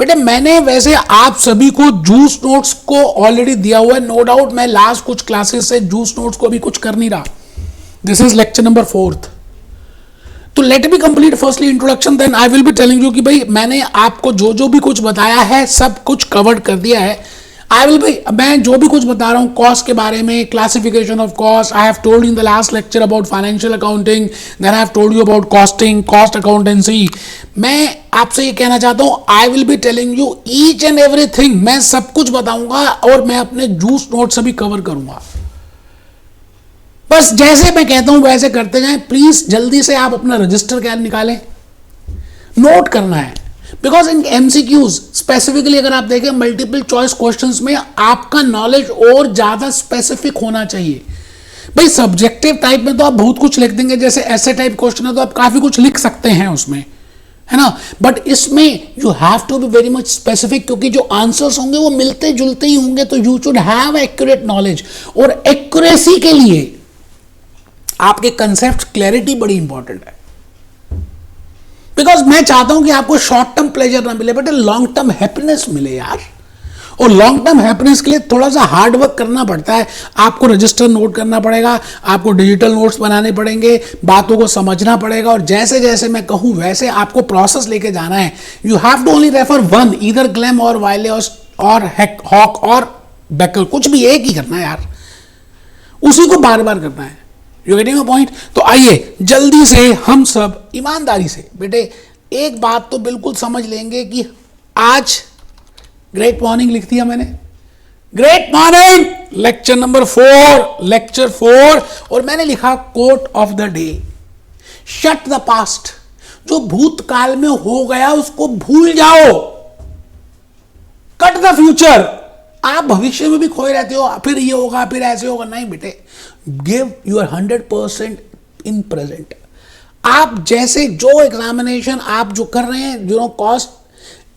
बेटे मैंने वैसे आप सभी को जूस नोट्स को ऑलरेडी दिया हुआ है, नो डाउट मैं लास्ट कुछ क्लासेस से जूस नोट्स को अभी कुछ कर नहीं रहा. This is lecture number 4. तो let me complete firstly introduction, then I will be telling you कि भाई मैंने आपको जो जो भी कुछ बताया है सब कुछ कवर्ड कर दिया है. आई विल भाई मैं जो भी कुछ बता रहा हूँ कॉस्ट के बारे में, classification of cost, I have told in the last lecture about financial accounting, then I have told you about costing, cost accountancy. मैं आपसे ये कहना चाहता हूँ I will be telling you each and everything, मैं सब कुछ बताऊंगा और मैं अपने जूस नोट से भी कवर करूंगा. बस जैसे मैं कहता हूं वैसे करते जाएं. प्लीज जल्दी से आप अपना रजिस्टर क्या निकालें, नोट करना है. बिकॉज इन एमसीक्यूज स्पेसिफिकली अगर आप देखें मल्टीपल चॉइस क्वेश्चंस में आपका नॉलेज और ज्यादा स्पेसिफिक होना चाहिए. भाई सब्जेक्टिव टाइप में तो आप बहुत कुछ लिख देंगे, जैसे ऐसे टाइप क्वेश्चन है तो आप काफी कुछ लिख सकते हैं उसमें, है ना. बट इसमें you have to be very much specific, क्योंकि जो आंसर्स होंगे वो मिलते जुलते ही होंगे. तो you should have accurate knowledge, और एक्यूरेसी के लिए आपके कंसेप्ट क्लैरिटी बड़ी इंपॉर्टेंट है. बिकॉज मैं चाहता हूं कि आपको शॉर्ट टर्म प्लेजर ना मिले, बट लॉन्ग टर्म हैप्पीनेस मिले यार. और लॉन्ग टर्म हैप्पीनेस के लिए थोड़ा सा हार्ड वर्क करना पड़ता है. आपको रजिस्टर नोट करना पड़ेगा, आपको डिजिटल नोट्स बनाने पड़ेंगे, बातों को समझना पड़ेगा, और जैसे जैसे मैं कहूं वैसे आपको प्रोसेस लेके जाना है. You have to only refer one, either ग्लैम और वाइले और हॉक और बेकर, कुछ भी एक ही करना है यार, उसी को बार बार करना है. You getting my point. तो आइए जल्दी से हम सब ईमानदारी से बेटे एक बात तो बिल्कुल समझ लेंगे कि आज ग्रेट मॉर्निंग लिख दिया मैंने, great morning lecture number 4, lecture 4, और मैंने लिखा quote of the day, shut the past. जो भूतकाल में हो गया उसको भूल जाओ, कट द फ्यूचर. आप भविष्य में भी खोए रहते हो, फिर ये होगा फिर ऐसे होगा, नहीं बेटे, गिव यूर 100% इन प्रेजेंट. आप जैसे जो एग्जामिनेशन आप जो कर रहे हैं, जो कॉस्ट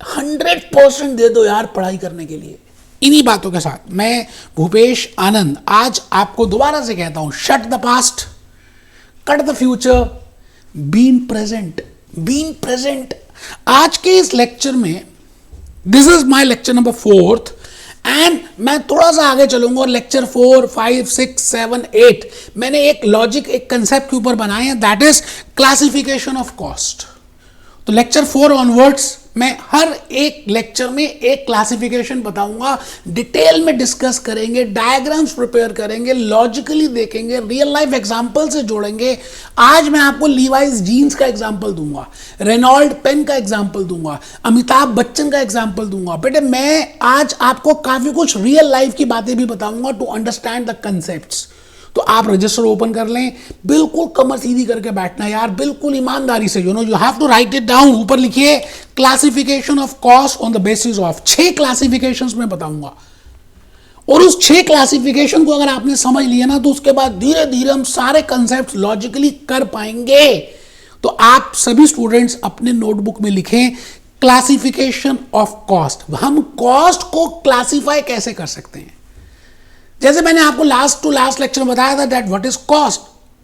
100% दे दो यार पढ़ाई करने के लिए. इन्हीं बातों के साथ मैं भूपेश आनंद आज आपको दोबारा से कहता हूं, shut the past, cut the future, be in present, be in present. आज के इस लेक्चर में this is my lecture number 4th, and मैं थोड़ा सा आगे चलूंगा और लेक्चर 4, 5, 6, 7, 8 मैंने एक लॉजिक, एक कंसेप्ट के ऊपर बनाए हैं, that is classification of cost. तो लेक्चर 4 ऑनवर्ड्स मैं हर एक लेक्चर में एक क्लासिफिकेशन बताऊंगा, डिटेल में डिस्कस करेंगे, डायग्राम्स प्रिपेयर करेंगे, लॉजिकली देखेंगे, रियल लाइफ एग्जांपल से जोड़ेंगे. आज मैं आपको लीवाइस जीन्स का एग्जांपल दूंगा, रेनॉल्ड पेन का एग्जांपल दूंगा, अमिताभ बच्चन का एग्जांपल दूंगा. बेटे मैं आज आपको काफी कुछ रियल लाइफ की बातें भी बताऊंगा टू अंडरस्टैंड द कंसेप्ट्स. तो आप रजिस्टर ओपन कर लें, बिल्कुल कमर सीधी करके बैठना यार, बिल्कुल ईमानदारी से. You have to write it down. ऊपर लिखिए classification of cost on the basis of, 6 classifications में बताऊंगा, और उस 6 क्लासिफिकेशन को अगर आपने समझ लिया ना तो उसके बाद धीरे धीरे हम सारे कंसेप्ट लॉजिकली कर पाएंगे. तो आप सभी स्टूडेंट्स अपने नोटबुक में लिखें क्लासिफिकेशन ऑफ कॉस्ट. हम कॉस्ट को क्लासिफाई कैसे कर सकते हैं, जैसे मैंने आपको लास्ट टू लास्ट लेक्चर में बताया था that what is cost.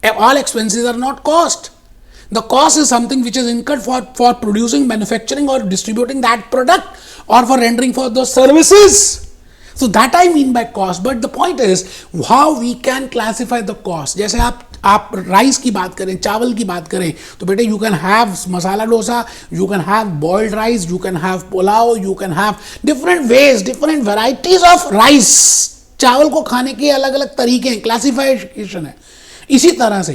All expenses are not cost. The cost is something which is incurred for producing, manufacturing और डिस्ट्रीब्यूटिंग दैट प्रोडक्ट और for rendering for the services. So that I mean by cost. But the point is how we can classify the cost. जैसे आप rice की बात करें, चावल की बात करें, तो बेटे you can have masala dosa, you can have boiled rice, you can have pulao, you can have different ways, different varieties of rice. चावल को खाने के अलग अलग तरीके हैं, क्लासिफिकेशन है. इसी तरह से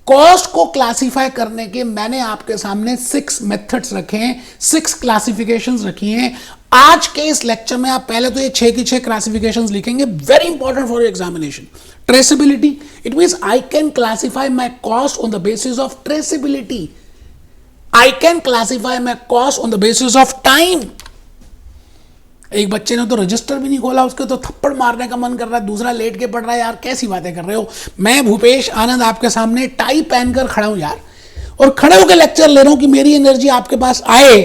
कॉस्ट को क्लासिफाई करने के मैंने आपके सामने 6 मेथड्स रखे हैं, 6 क्लासिफिकेशंस रखी हैं. आज के इस लेक्चर में आप पहले तो ये 6 की 6 क्लासिफिकेशंस लिखेंगे, very important for your examination. Traceability, it means I can classify my cost on the basis of traceability. I can classify my cost on the basis of time. एक बच्चे ने तो रजिस्टर भी नहीं खोला, उसके तो थप्पड़ मारने का मन कर रहा है, दूसरा लेट के पढ़ रहा है. यार कैसी बातें कर रहे हो. मैं भूपेश आनंद आपके सामने टाई पहनकर खड़ा हूं यार, और खड़े होकर लेक्चर ले रहा हूं कि मेरी एनर्जी आपके पास आए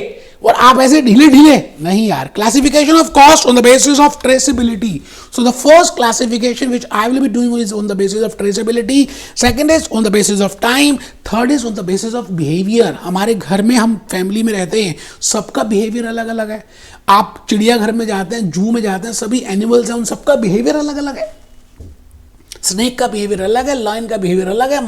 और आप ऐसे ढीले ढीले नहीं यार. Classification of cost on the basis of traceability. So the first classification which I will be doing is on the basis of traceability. Second is on the basis of time. Third is on the basis of behaviour. हमारे घर में हम family में रहते हैं, सबका behaviour अलग अलग है. आप चिड़ियाघर में जाते हैं, जू में जाते हैं, सभी एनिमल्स हैं, उन सबका बिहेवियर अलग अलग है. स्नेक का बिहेवियर अलग है, लायन का बिहेवियर अलग है,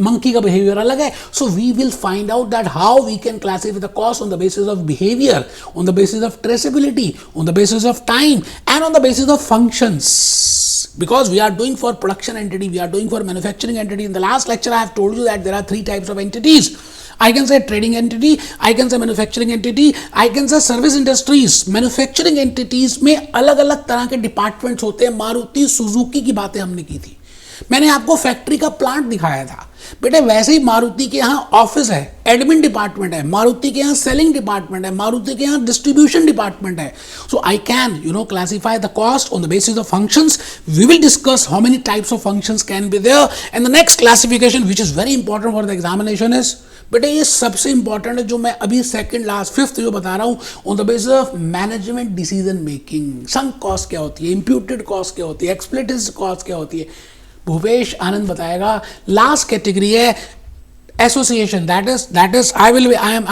मंकी का बिहेवियर अलग है. So we will find out that how we can classify the cost on the basis of behaviour, on the basis of traceability, on the basis of time and on the basis of functions. Because we are doing for production entity, we are doing for manufacturing entity. In the last lecture I have told you that there are three types of entities. I can say trading entity, I can say manufacturing entity, I can say service industries. Manufacturing entities में अलग अलग तरह के departments होते हैं. Maruti Suzuki की बातें हमने की थी, मैंने आपको फैक्ट्री का प्लांट दिखाया था. बेटे वैसे ही मारुति के यहाँ ऑफिस है, एडमिन डिपार्टमेंट है, मारुति के यहाँ सेलिंग डिपार्टमेंट है, मारुति के यहाँ डिस्ट्रीब्यूशन डिपार्टमेंट है. So I can classify the cost on the basis of functions. We will discuss how many types of functions can be there. And the next classification which is very important for the examination is, बेटे ये सबसे important है जो मैं अभी second last fifth जो बता रहा हूं, on the basis of management decision making. Sunk cost क्या होती है, इम्प्यूटेड कॉस्ट क्या होती है, एक्सप्लिसिट कॉस्ट क्या होती है, भूपेश आनंद बताएगा. लास्ट कैटेगरी है association. That is I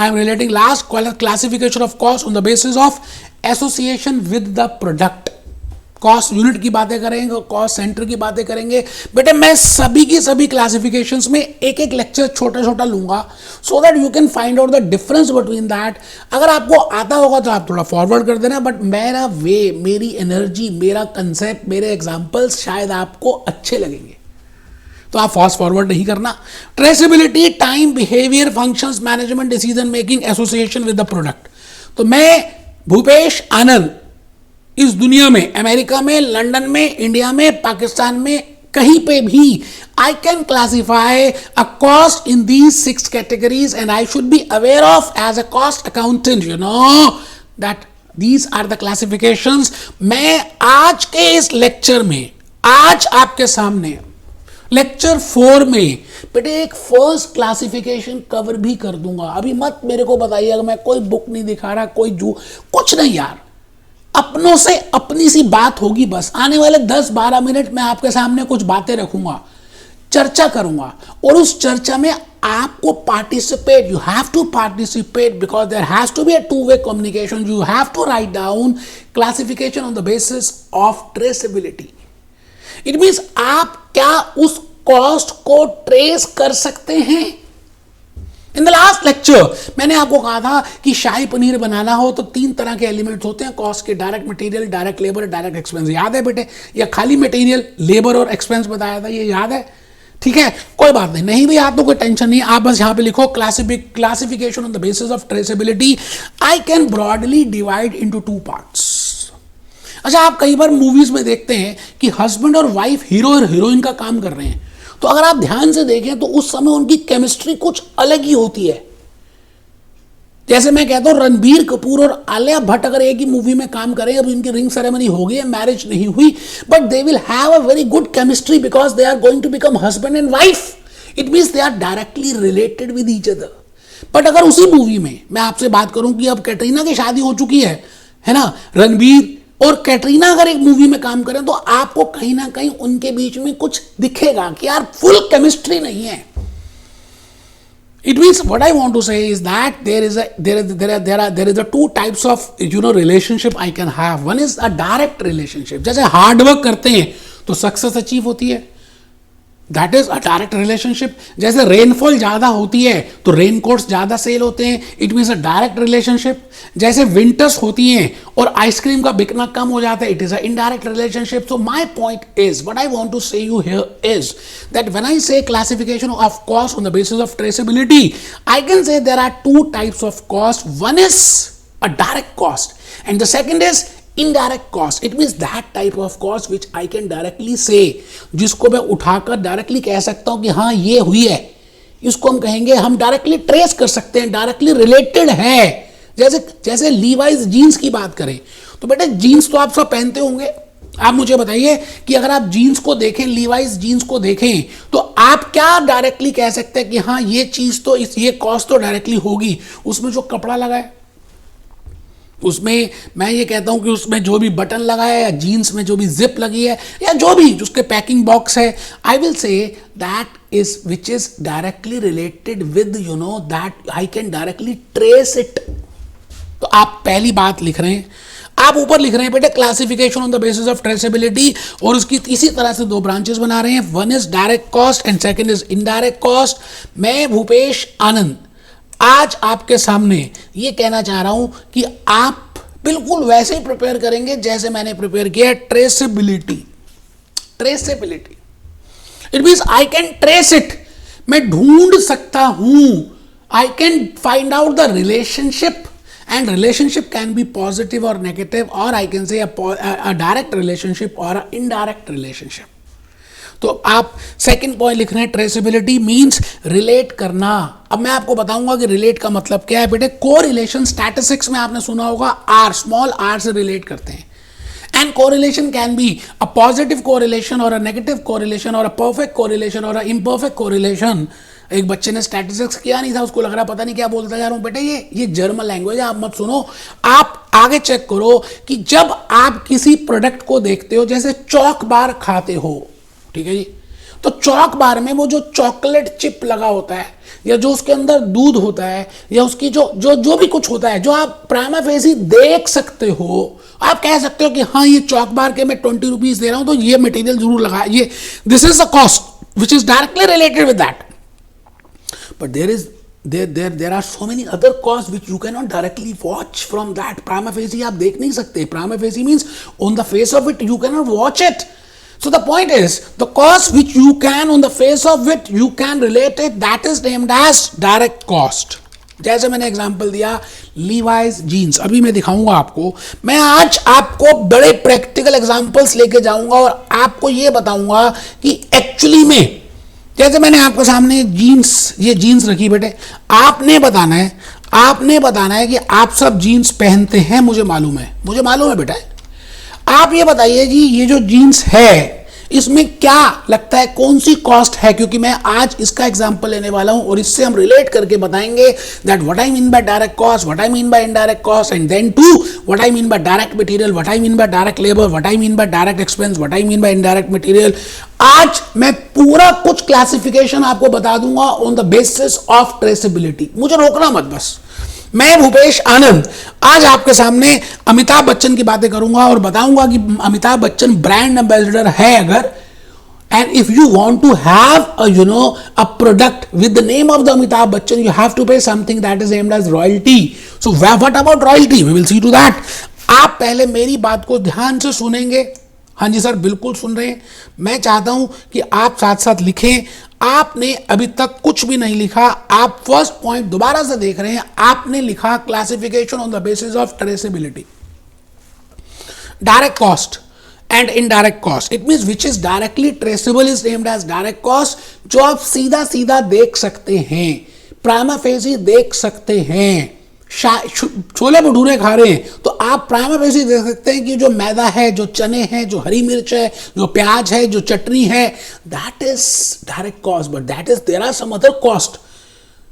am relating last classification of cost on the basis of association with the product. Cost unit की बातें करेंगे, कॉस्ट सेंटर की बातें करेंगे. बेटे मैं सभी की सभी क्लासिफिकेशंस में एक एक लेक्चर छोटा छोटा लूंगा, so that you can find out the difference between that. अगर आपको आता होगा तो आप थोड़ा फॉरवर्ड कर देना, बट मेरा वे, मेरी एनर्जी, मेरा कंसेप्ट, मेरे एग्जाम्पल्स शायद आपको अच्छे लगेंगे, तो आप फास्ट फॉरवर्ड नहीं करना. Traceability, time, behaviour, functions, management, decision making, association with the product. तो मैं भूपेश आनंद इस दुनिया में, अमेरिका में, लंदन में, इंडिया में, पाकिस्तान में, कहीं पे भी I can classify a cost in these 6 categories and I should be aware of as a cost accountant, that these are the classifications. मैं आज के इस लेक्चर में, आज आपके सामने लेक्चर 4 में बेटे एक फर्स्ट क्लासिफिकेशन कवर भी कर दूंगा. अभी मत मेरे को बताइएगा मैं कोई बुक नहीं दिखा रहा, कोई कुछ नहीं यार, अपनों से अपनी सी बात होगी बस. आने वाले 10-12 मिनट में आपके सामने कुछ बातें रखूंगा, चर्चा करूंगा, और उस चर्चा में आपको participate, you have to participate because there has to be a two way communication. You have to write down classification on the basis of traceability. It means आप क्या उस कॉस्ट को ट्रेस कर सकते हैं. इन द लास्ट लेक्चर मैंने आपको कहा था कि शाही पनीर बनाना हो तो 3 तरह के एलिमेंट्स होते हैं कॉस्ट के, direct material, direct labour, direct expense. याद है बेटे, या खाली मटेरियल, लेबर और एक्सपेंस बताया था, ये याद है? ठीक है, कोई बात नहीं, नहीं भी याद तो कोई टेंशन नहीं. आप बस यहां पे लिखो classification on the basis of traceability. I can broadly divide into 2 parts. अच्छा, आप कई बार मूवीज में देखते हैं कि हस्बैंड और वाइफ, हीरो और हीरोइन का काम कर रहे हैं, तो अगर आप ध्यान से देखें तो उस समय उनकी केमिस्ट्री कुछ अलग ही होती है. जैसे मैं कहता हूं रणबीर कपूर और आलिया भट्ट अगर एक ही मूवी में काम करें, अब इनकी रिंग सेरेमनी हो गई है, मैरिज नहीं हुई, but they will have a very good chemistry because they are going to become husband and wife. It means they are directly related with each other. But अगर उसी मूवी में मैं आपसे बात करूं कि अब कैटरीना की शादी हो चुकी है ना, रणबीर और कैटरीना अगर एक मूवी में काम करें, तो आपको कहीं ना कहीं उनके बीच में कुछ दिखेगा कि यार फुल केमिस्ट्री नहीं है. It means what I want to say is that there is a 2 types of relationship I can have. One is a direct relationship. जैसे हार्ड वर्क करते हैं तो सक्सेस अचीव होती है, that is a direct relationship. जैसे rainfall ज्यादा होती है तो रेनकोट्स ज्यादा सेल होते हैं, it means a direct relationship. जैसे विंटर्स होती हैं और आइसक्रीम का बिकना कम हो जाता है, it is a indirect relationship. So my point is, what I want to say you here is that when I say classification of cost on the basis of traceability, I can say there are 2 types of cost. One is a direct cost and the second is indirect cost. It means that type of cost which I can directly say, जिसको मैं उठाकर directly कह सकता हूं कि हाँ ये हुई है, इसको हम कहेंगे, हम डायरेक्टली ट्रेस कर सकते हैं, डायरेक्टली रिलेटेड है. जैसे लीवाइज जीन्स की बात करें तो बेटे जीन्स तो आप सब पहनते होंगे. आप मुझे बताइए कि अगर आप जीन्स को देखें, लीवाइज जीन्स को देखें, तो आप क्या डायरेक्टली कह सकते हैं कि हाँ ये चीज तो, ये कॉस्ट तो डायरेक्टली होगी, उसमें जो कपड़ा लगा है, उसमें मैं ये कहता हूं कि उसमें जो भी बटन लगा है या जीन्स में जो भी जिप लगी है या जो भी उसके पैकिंग बॉक्स है, आई will say that is which is directly related with that I can directly trace it. तो आप पहली बात लिख रहे हैं, आप ऊपर लिख रहे हैं बेटे classification on the basis of traceability, और उसकी इसी तरह से दो ब्रांचेस बना रहे हैं, one is direct cost and second is indirect cost. मैं भूपेश आनंद आज आपके सामने ये कहना चाह रहा हूं कि आप बिल्कुल वैसे ही प्रिपेयर करेंगे जैसे मैंने प्रिपेयर किया है। Traceability, traceability it means I can trace it, मैं ढूंढ सकता हूं, I can find out the relationship, and relationship can be positive or negative, or I can say a direct relationship or a indirect relationship. तो आप second point लिख रहे हैं traceability means relate करना। अब मैं आपको बताऊंगा कि रिलेट का मतलब क्या है बेटे। कोरिलेशन स्टैटिस्टिक्स में आपने सुना होगा आर, स्मॉल आर से रिलेट करते हैं, and correlation can be a positive correlation और अ नेगेटिव कोरिलेशन और अ परफेक्ट कोरिलेशन और अ इम्परफेक्ट कोरिलेशन। एक बच्चे ने स्टैटिस्टिक्स किया नहीं था, उसको लग रहा पता नहीं क्या बोलता जा रहा हूं बेटे, ये जर्मन लैंग्वेज है, आप मत सुनो। आप आगे चेक करो कि जब आप किसी प्रोडक्ट को देखते हो, जैसे चॉक बार खाते हो, ठीक है जी, तो चॉक बार में वो जो चॉकलेट चिप लगा होता है या जो उसके अंदर दूध होता है या उसकी जो भी कुछ होता है जो आप प्राइमा फेसी देख सकते हो, आप कह सकते हो कि हाँ ये चॉक बार के मैं 20 रुपीज दे रहा हूं तो ये मटेरियल जरूर लगा, ये this is a cost which is directly related with that. But there are so many other costs which you cannot directly watch from that. Prima facie आप देख नहीं सकते। Prima facie means on the face of it you cannot watch it. So the point is the cost which you can on the face of it you can relate it, that is named as direct cost. जैसे मैंने example दिया Levi's jeans, अभी मैं दिखाऊंगा आपको। मैं आज आपको बड़े प्रैक्टिकल एग्जांपल्स लेके जाऊंगा और आपको ये बताऊंगा कि एक्चुअली में, जैसे मैंने आपके सामने ये जीन्स रखी बेटे, आपने बताना है कि आप सब जीन्स पहनते हैं, मुझे मालूम है बेटा। आप ये बताइए जी ये जो जीन्स है इसमें क्या लगता है, कौन सी कॉस्ट है, क्योंकि मैं आज इसका एग्जांपल लेने वाला हूं और इससे हम रिलेट करके बताएंगे that what I mean by direct cost, what I mean by indirect cost, and then to what I mean by direct material, what I mean by direct labour, what I mean by direct expense, what I mean by indirect material. आज मैं पूरा कुछ classification आपको बता दूंगा on the basis of traceability. मुझे रोकना मत बस। मैं भूपेश आनंद आज आपके सामने अमिताभ बच्चन की बातें करूंगा और बताऊंगा कि अमिताभ बच्चन ब्रांड एम्बेसडर है अगर, and if you want to have a product with the name of the Amitabh Bachchan, you have to pay something that is named as royalty. So what about royalty? We will see to that. आप पहले मेरी बात को ध्यान से सुनेंगे। हाँ जी sir, बिल्कुल सुन रहे हैं। मैं चाहता हूं कि आप साथ साथ लिखें। आपने अभी तक कुछ भी नहीं लिखा, आप फर्स्ट पॉइंट दोबारा से देख रहे हैं। आपने लिखा classification on the basis of traceability, direct cost and indirect cost. It means which is directly traceable is named as direct cost, जो आप सीधा सीधा देख सकते हैं, प्राइमा फेसी देख सकते हैं। छोले भटूरे खा रहे हैं तो आप प्राइमा फेसी देख सकते हैं कि जो मैदा है, जो चने हैं, जो हरी मिर्च है, जो प्याज है, जो चटनी है, that is direct cost. But that is there are some other cost,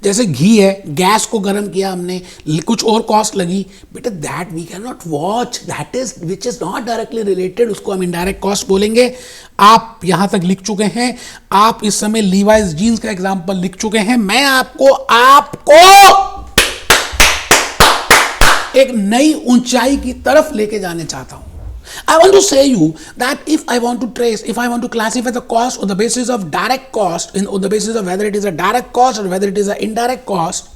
जैसे घी है, गैस को गर्म किया हमने, कुछ और कॉस्ट लगी बेटा, that we can not watch, that is which is not directly related, उसको हम इनडायरेक्ट कॉस्ट बोलेंगे। आप यहां तक लिख चुके हैं, आप इस समय लीवाइज जीन्स का एग्जाम्पल लिख चुके हैं। मैं आपको एक नई ऊंचाई की तरफ लेके जाने चाहता हूं। I want to say you that if I want to classify the cost on the basis of direct cost, on the basis of whether it is a direct cost or whether it is a indirect cost,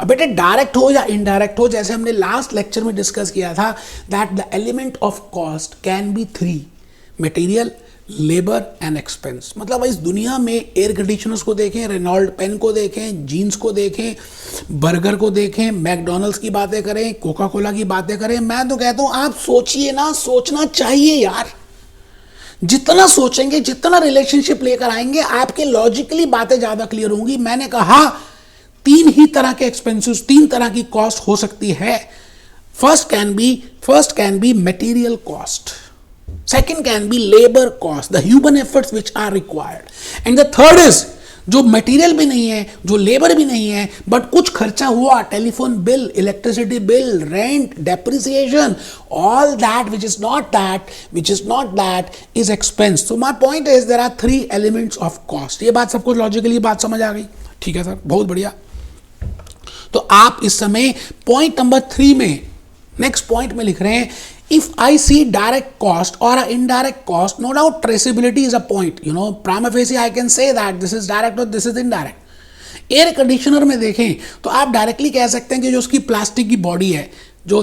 अब बेटे direct हो या indirect हो, जैसे हमने last lecture में discuss किया था that the element of cost can be 3: material, labour and expense. मतलब इस दुनिया में एयर कंडीशनर्स को देखें, रेनॉल्ड पेन को देखें, जीन्स को देखें, बर्गर को देखें, मैकडोनल्ड्स की बातें करें, कोका कोला की बातें करें, मैं तो कहता हूं आप सोचिए ना, सोचना चाहिए यार। जितना सोचेंगे, जितना रिलेशनशिप लेकर आएंगे, आपके लॉजिकली बातें ज्यादा क्लियर होंगी। मैंने कहा 3 ही तरह के एक्सपेंसेस, 3 तरह की कॉस्ट हो सकती है। First can be material cost, second can be labor cost, the human efforts which are required, and the third is जो मटेरियल भी नहीं है, जो लेबर भी नहीं है, बट कुछ खर्चा हुआ, telephone bill, electricity bill, rent, depreciation, all that which is not that is expense. So my point is there are 3 elements of cost. ये बात सबको लॉजिकली बात समझ आ गई? ठीक है सर, बहुत बढ़िया. तो आप इस समय पॉइंट नंबर 3 में, नेक्स्ट पॉइंट में लिख रहे हैं, if I see direct cost or an indirect cost, no doubt traceability is a point. Prima facie I can say that this is direct or this is indirect. Air conditioner में देखें तो आप directly कह सकते हैं कि जो उसकी प्लास्टिक की बॉडी है, जो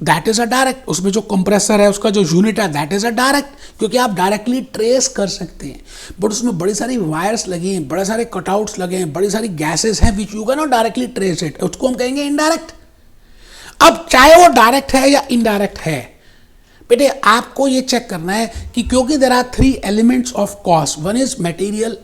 दैट इज अ डायरेक्ट, उसमें जो कंप्रेसर है, उसका जो यूनिट है, दैट इज अ डायरेक्ट, क्योंकि आप डायरेक्टली ट्रेस कर सकते हैं. बट उसमें बड़ी सारी वायर्स लगी हैं, बड़े सारे कटआउट्स लगे हैं, बड़ी सारी गैसेस हैं which you can not directly trace it, उसको हम कहेंगे इनडायरेक्ट. अब चाहे वो डायरेक्ट है या इनडायरेक्ट है, बेटे आपको ये चेक करना है कि क्योंकि there are 3 elements of cost. One is material,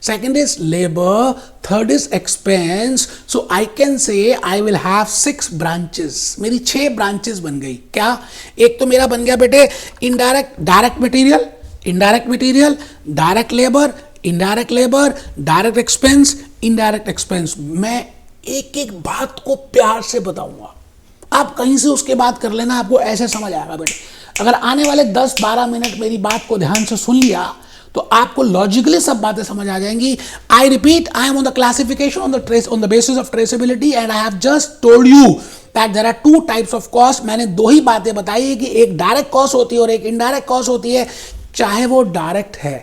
second is labor, third is expense. So I can say I will have 6 branches. मेरी 6 branches बन गई. क्या? एक तो मेरा बन गया बेटे direct material, indirect material, direct labour, indirect labour, direct expense, indirect expense. मैं एक एक बात को प्यार से बताऊंगा, आप कहीं से उसके बात कर लेना, आपको ऐसे समझ आएगा बेटे. अगर आने वाले 10-12 मिनट मेरी बात को ध्यान से सुन लिया तो आपको लॉजिकली सब बातें समझ आ जाएंगी. I repeat, I am on the classification on the basis of traceability and I have just told you that there are 2 types of cost. मैंने 2 ही बातें बताई है कि एक डायरेक्ट कॉस्ट होती है और एक इनडायरेक्ट कॉस्ट होती है. चाहे वो डायरेक्ट है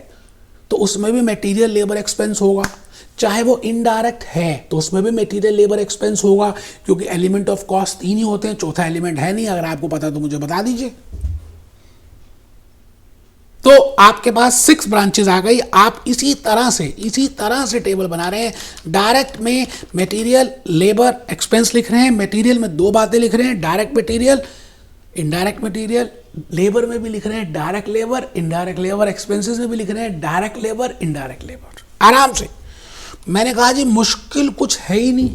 तो उसमें भी मटेरियल लेबर एक्सपेंस होगा, चाहे वो इनडायरेक्ट है तो उसमें भी मटेरियल लेबर एक्सपेंस होगा, क्योंकि एलिमेंट ऑफ कॉस्ट 3 ही होते हैं, चौथा एलिमेंट है नहीं. अगर आपको पता तो मुझे बता दीजिए. तो आपके पास 6 ब्रांचेस आ गई. आप इसी तरह से टेबल बना रहे हैं. डायरेक्ट में मटेरियल लेबर एक्सपेंस लिख रहे हैं, मटेरियल में 2 बातें लिख रहे हैं, direct material, indirect material. Labour में भी लिख रहे हैं direct labour, indirect labour. Expenses में भी लिख रहे हैं डायरेक्ट लेबर, इनडायरेक्ट लेबर. आराम से. मैंने कहा जी मुश्किल कुछ है ही नहीं.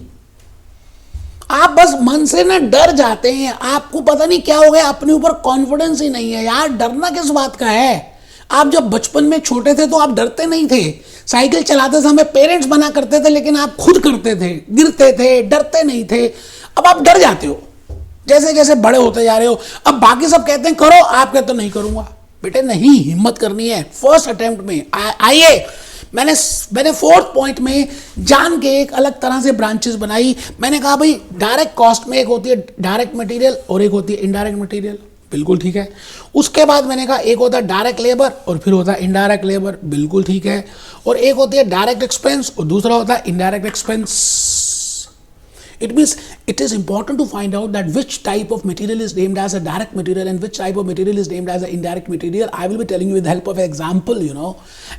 आप बस मन से ना डर जाते हैं, आपको पता नहीं क्या हो गया, अपने ऊपर कॉन्फिडेंस ही नहीं है. यार डरना किस बात का है? आप जब बचपन में छोटे थे तो आप डरते नहीं थे. साइकिल चलाते समय पेरेंट्स मना करते थे, लेकिन आप खुद करते थे, गिरते थे, डरते नहीं थे. अब आप डर जाते हो जैसे जैसे बड़े होते जा रहे हो. अब बाकी सब कहते हैं करो, आप कहते हो नहीं करूंगा. बेटे नहीं, हिम्मत करनी है. फर्स्ट अटेम्प्ट में आइए. मैंने 4th पॉइंट में जान के एक अलग तरह से ब्रांचेस बनाई. मैंने कहा भाई डायरेक्ट कॉस्ट में एक होती है डायरेक्ट मटेरियल और एक होती है इनडायरेक्ट मटेरियल. बिल्कुल ठीक है. उसके बाद मैंने कहा एक होता है डायरेक्ट लेबर और फिर होता है इनडायरेक्ट लेबर. बिल्कुल ठीक है. और एक होती है डायरेक्ट एक्सपेंस और दूसरा होता है indirect expense. It means it is important to find out that which type of material is named as a direct material and which type of material is named as an indirect material. I will be telling you with the help of an example,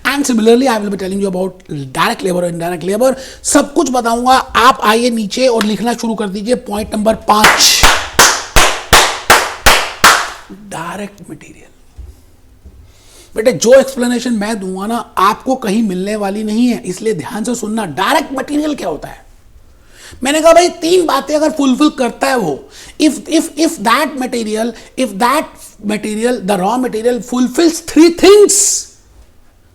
and similarly I will be telling you about direct labor और indirect labor. सब कुछ बताऊंगा. आप आइए नीचे और लिखना शुरू कर दीजिए. Point number 5, direct material. बेटे जो एक्सप्लेनेशन मैं दूंगा ना आपको कहीं मिलने वाली नहीं है, इसलिए ध्यान से सुनना. डायरेक्ट मटेरियल क्या होता है? मैंने कहा भाई 3 बातें अगर फुलफिल करता है वो, if that material the raw material fulfills 3 things,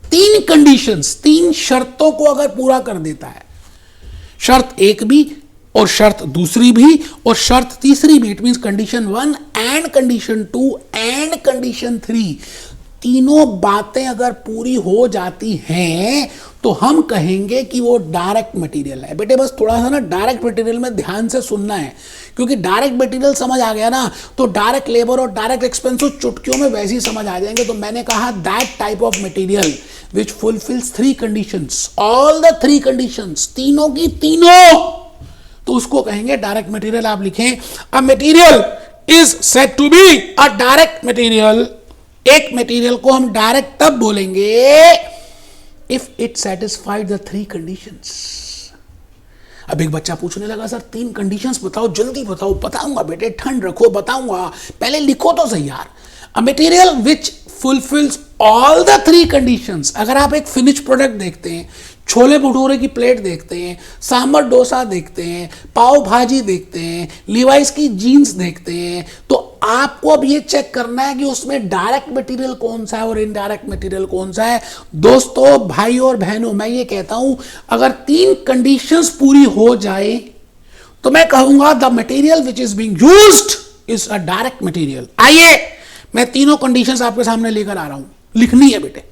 3 conditions, 3 शर्तों को अगर पूरा कर देता है, शर्त 1 भी और शर्त दूसरी भी और शर्त तीसरी भी, it means condition 1 and condition 2 and condition 3, तीनों बातें अगर पूरी हो जाती हैं तो हम कहेंगे कि वो डायरेक्ट मटेरियल है. बेटे बस थोड़ा सा ना डायरेक्ट मटेरियल में ध्यान से सुनना है, क्योंकि डायरेक्ट मटेरियल समझ आ गया ना तो डायरेक्ट लेबर और डायरेक्ट एक्सपेंस चुटकियों में वैसे ही समझ आ जाएंगे. तो मैंने कहा that type of material which fulfils 3 conditions, all the 3 conditions, तीनों की तीनों, तो उसको कहेंगे डायरेक्ट मटेरियल. आप लिखें a material is said to be a direct material. एक मटेरियल को हम डायरेक्ट तब बोलेंगे if it satisfied the 3 conditions. अब एक बच्चा पूछने लगा सर 3 कंडीशंस बताओ, जल्दी बताओ. बताऊंगा बेटे, ठंड रखो, बताऊंगा, पहले लिखो तो सही यार. A material which fulfils all the 3 conditions. अगर आप एक फिनिश प्रोडक्ट देखते हैं, छोले भटूरे की प्लेट देखते हैं, सांबर डोसा देखते हैं, पाव भाजी देखते हैं, लिवाइस की जीन्स देखते हैं, तो आपको अब ये चेक करना है कि उसमें डायरेक्ट मटेरियल कौन सा है और इनडायरेक्ट मटेरियल कौन सा है। दोस्तों, भाई और बहनों, मैं ये कहता हूं अगर 3 कंडीशंस पूरी हो जाए तो मैं कहूंगा the material which is being used is a direct material. आइए मैं तीनों कंडीशंस आपके सामने लेकर आ रहा हूं, लिखनी है बेटे।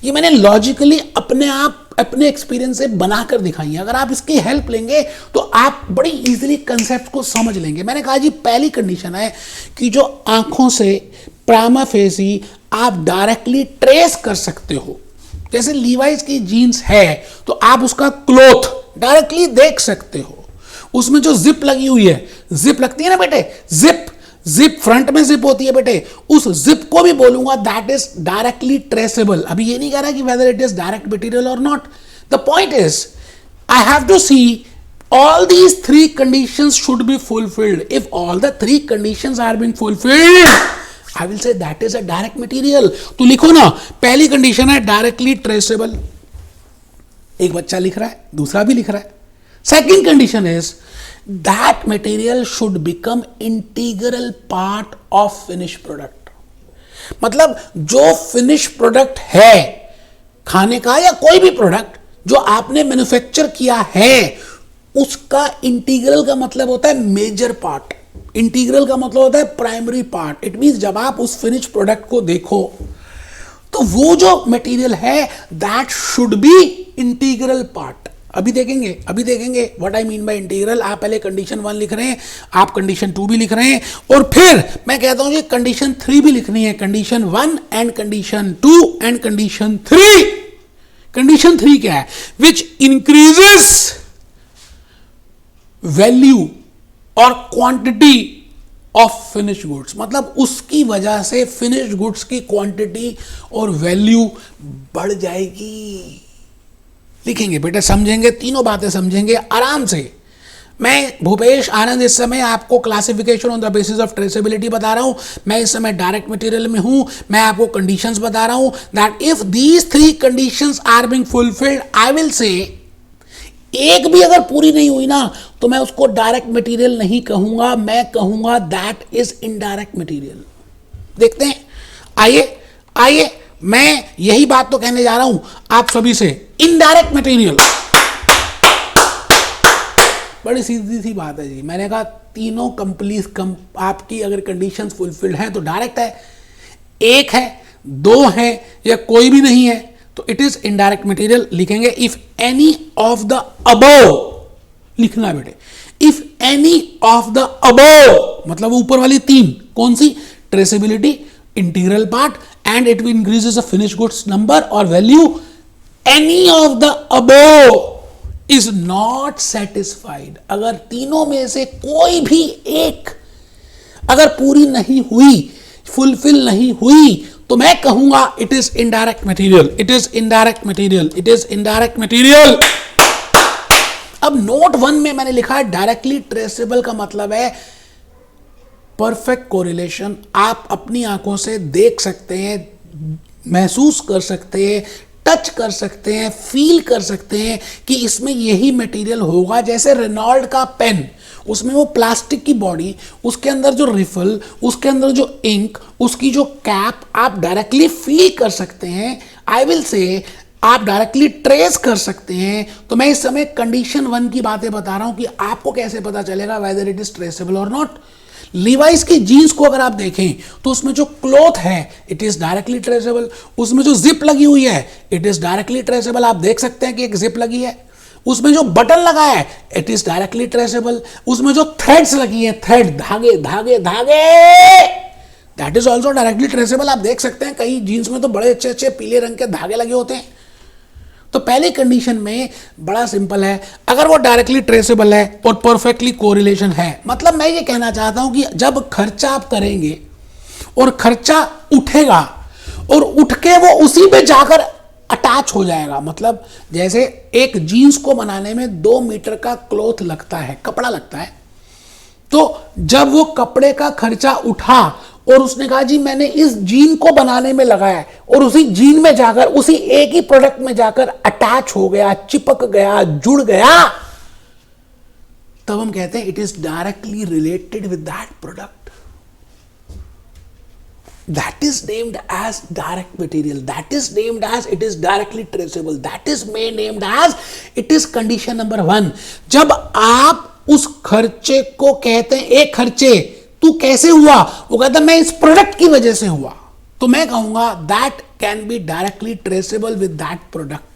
ये मैंने लॉजिकली अपने आप अपने एक्सपीरियंस से बनाकर दिखाई है। अगर आप इसकी हेल्प लेंगे तो आप बड़ी इजीली कंसेप्ट को समझ लेंगे। मैंने कहा जी पहली कंडीशन है कि जो आंखों से प्राइमा फेसी आप डायरेक्टली ट्रेस कर सकते हो। जैसे लीवाइस की जीन्स है तो आप उसका क्लॉथ डायरेक्टली देख सकते हो। उसमें जो जिप लगी हुई है, जिप लगती है ना बेटे, जिप फ्रंट में जिप होती है बेटे, उस जिप को भी बोलूंगा दैट इज डायरेक्टली ट्रेसेबल। अभी ये नहीं कह रहा कि whether it is direct material और not. The point is I have to see all these 3 conditions should be fulfilled. If all the 3 conditions are being fulfilled, I will say that is a direct material. तो लिखो ना, पहली condition है directly traceable, एक बच्चा लिख रहा है, दूसरा भी लिख रहा है। Second condition is that material should become integral part of finish product. मतलब जो फिनिश प्रोडक्ट है खाने का या कोई भी प्रोडक्ट जो आपने मैन्युफैक्चर किया है, उसका इंटीग्रल का मतलब होता है मेजर पार्ट, इंटीग्रल का मतलब होता है प्राइमरी पार्ट। इट मींस जब आप उस फिनिश प्रोडक्ट को देखो तो वो जो मटेरियल है that should be integral part. अभी देखेंगे what I mean bye integral. आप पहले कंडीशन 1 लिख रहे हैं, आप कंडीशन 2 भी लिख रहे हैं, और फिर मैं कहता हूं जी कंडीशन 3 भी लिखनी है। Condition 1 and condition 2 and condition 3। Condition 3 क्या है? विच इंक्रीजेस वैल्यू और क्वांटिटी ऑफ फिनिश गुड्स। मतलब उसकी वजह से फिनिश गुड्स की क्वांटिटी और वैल्यू बढ़ जाएगी। लिखेंगे बेटे, समझेंगे, तीनों बातें समझेंगे आराम से। मैं भूपेश आनंद इस समय आपको classification on the basis of traceability बता रहा हूं। मैं इस समय डायरेक्ट मटेरियल में हूं। मैं आपको कंडीशंस बता रहा हूं that if these 3 conditions are being fulfilled, I will say एक भी अगर पूरी नहीं हुई ना तो मैं उसको डायरेक्ट मटेरियल नहीं कहूंगा, मैं कहूंगा दैट इज इनडायरेक्ट मटेरियल। देखते हैं, आइए मैं यही बात तो कहने जा रहा हूं आप सभी से। इनडायरेक्ट मटेरियल बड़ी सीधी सी बात है जी। मैंने कहा तीनों कंप्लीट आपकी अगर कंडीशंस फुलफिल्ड हैं तो डायरेक्ट है, एक है, 2 है या कोई भी नहीं है तो इट इज इनडायरेक्ट मटेरियल। लिखेंगे if any of the above, लिखना बेटे, if any of the above मतलब ऊपर वाली 3, कौन सी? Traceability, integral part and it will increases the finish goods number और value. Any of the above is not satisfied. अगर तीनों में से कोई भी एक अगर पूरी नहीं हुई, फुलफिल नहीं हुई, तो मैं कहूंगा it is indirect material, it is indirect material, it is indirect material. अब नोट 1 में मैंने लिखा है डायरेक्टली ट्रेसेबल का मतलब है परफेक्ट कोरिलेशन। आप अपनी आंखों से देख सकते हैं, महसूस कर सकते हैं, टच कर सकते हैं, फील कर सकते हैं कि इसमें यही मटेरियल होगा। जैसे रेनॉल्ड का पेन, उसमें वो प्लास्टिक की बॉडी, उसके अंदर जो रिफिल, उसके अंदर जो इंक, उसकी जो कैप, आप डायरेक्टली फील कर सकते हैं। आई विल से आप डायरेक्टली ट्रेस कर सकते हैं। तो मैं इस समय कंडीशन 1 की बातें बता रहा हूं कि आपको कैसे पता चलेगा वेदर इट इज ट्रेसेबल और नॉट। लीवाइस की जीन्स को अगर आप देखें तो उसमें जो क्लॉथ है इट इज डायरेक्टली ट्रेसेबल, उसमें जो जिप लगी हुई है इट इज डायरेक्टली ट्रेसेबल। आप देख सकते हैं कि एक जिप लगी है, उसमें जो बटन लगा है इट इज डायरेक्टली ट्रेसेबल, उसमें जो थ्रेड्स लगी है, थ्रेड, धागे धागे धागे, that is also directly traceable. आप देख सकते हैं कई जीन्स में तो बड़े अच्छे अच्छे पीले रंग के धागे लगे होते हैं। तो पहली कंडीशन में बड़ा सिंपल है, अगर वो डायरेक्टली ट्रेसेबल है और परफेक्टली कोरिलेशन है, मतलब मैं ये कहना चाहता हूं कि जब खर्चा आप करेंगे और खर्चा उठेगा और उठ के वो उसी पे जाकर अटैच हो जाएगा। मतलब जैसे एक जीन्स को बनाने में 2 मीटर का क्लॉथ लगता है, कपड़ा लगता है, तो जब वो कपड़े का खर्चा उठा और उसने कहा जी मैंने इस जीन को बनाने में लगाया और उसी जीन में जाकर उसी एक ही प्रोडक्ट में जाकर अटैच हो गया, चिपक गया, जुड़ गया, तब हम कहते हैं it is directly related with that product. that is named as direct material, that is named as it is directly traceable, that is named as it is condition number 1. जब आप उस खर्चे को कहते हैं एक खर्चे तू कैसे हुआ, वो कहता मैं इस प्रोडक्ट की वजह से हुआ, तो मैं कहूंगा that can be directly traceable with that product.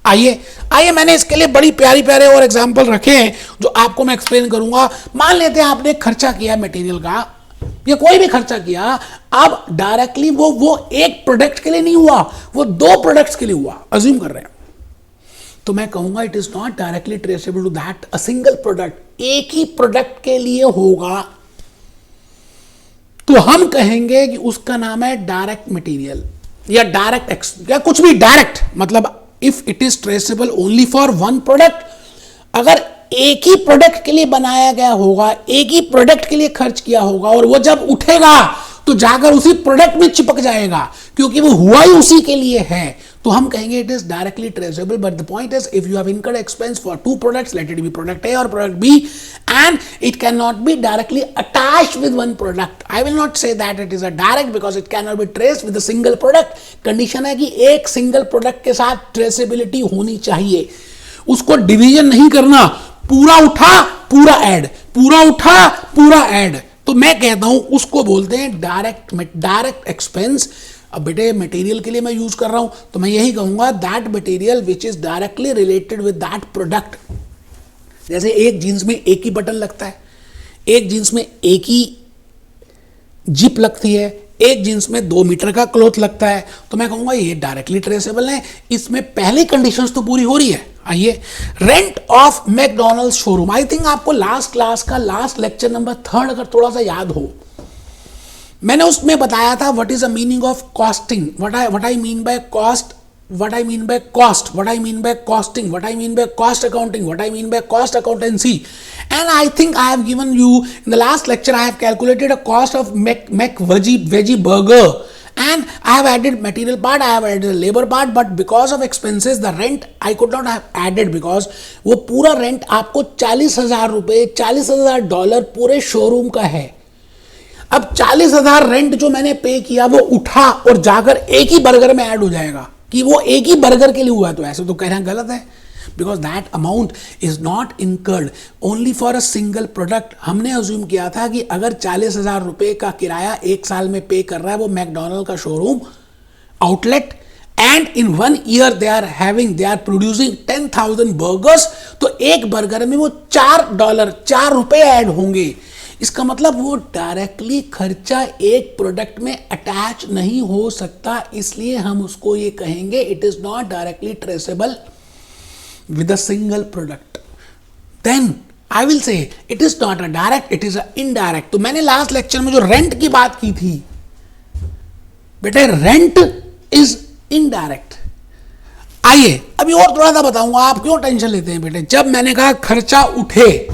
आइए मैंने इसके लिए बड़ी प्यारी प्यारे और एग्जाम्पल रखे हैं जो आपको मैं एक्सप्लेन करूंगा. मान लेते हैं आपने खर्चा किया मटेरियल का या कोई भी खर्चा किया, अब डायरेक्टली वो एक प्रोडक्ट के लिए नहीं हुआ, वो 2 प्रोडक्ट्स के लिए हुआ, अज्यूम कर रहे हैं, तो मैं कहूंगा it is not directly traceable to that a single product. एक ही प्रोडक्ट के लिए होगा तो हम कहेंगे कि उसका नाम है डायरेक्ट मटेरियल या डायरेक्ट या कुछ भी डायरेक्ट, मतलब if it is traceable only for 1 product, अगर एक ही प्रोडक्ट के लिए बनाया गया होगा, एक ही प्रोडक्ट के लिए खर्च किया होगा और वो जब उठेगा तो जाकर उसी प्रोडक्ट में चिपक जाएगा क्योंकि वो हुआ ही उसी के लिए है, तो हम कहेंगे it is directly traceable. But the point is if you have incurred expense for 2 products, let it be product A और product B, and it can not be directly attached with 1 product, I will not say that it is a direct because it can not be traced with a single product. Condition है कि एक single product के साथ traceability होनी चाहिए, उसको division नहीं करना, पूरा उठा पूरा ऐड, पूरा उठा पूरा ऐड, तो मैं कहता हूं उसको बोलते हैं डायरेक्ट एक्सपेंस. अब बेटे मटेरियल के लिए मैं यूज कर रहा हूं तो मैं यही कहूंगा that material which is directly related with that product. जैसे एक जींस में एक ही बटन लगता है, एक जींस में एक ही जिप लगती है, एक जींस में 2 मीटर का क्लॉथ लगता है, तो मैं कहूंगा ये डायरेक्टली ट्रेसेबल है. इसमें पहली कंडीशंस तो पूरी हो रही है. आइए, rent of McDonald's showroom, I think आपको लास्ट क्लास का लास्ट लेक्चर नंबर 3 अगर थोड़ा सा याद हो, मैंने उसमें बताया था what is the meaning of costing, what I mean by cost, what I mean by cost, what I mean by costing, what I mean by cost accounting, what I mean by cost accountancy. And I think I have given you in the last lecture, I have calculated a cost of Mac veggie burger, and I have added material part, I have added the labor part, but because of expenses the rent I could not have added because वो पूरा rent आपको 40,000 रुपए, $40,000 पूरे showroom का है. अब 40,000 rent जो मैंने पे किया वो उठा और जाकर एक ही बर्गर में ऐड हो जाएगा कि वो एक ही बर्गर के लिए हुआ, तो ऐसे तो कहना गलत है because that amount is not incurred only for a single product. हमने अज्यूम किया था कि अगर 40,000 रुपए का किराया 1 साल में पे कर रहा है वो मैकडॉनल्ड का showroom outlet, and in 1 year they are producing 10,000 burgers, तो एक बर्गर में वो $4 रुपए ऐड होंगे. इसका मतलब वो डायरेक्टली खर्चा एक प्रोडक्ट में अटैच नहीं हो सकता, इसलिए हम उसको ये कहेंगे it is not directly traceable with a single product. Then I will say it is not a direct, it is a indirect. तो मैंने लास्ट लेक्चर में जो रेंट की बात की थी, बेटे रेंट इज इनडायरेक्ट. आइए अभी और थोड़ा सा बताऊंगा, आप क्यों टेंशन लेते हैं बेटे. जब मैंने कहा खर्चा उठे,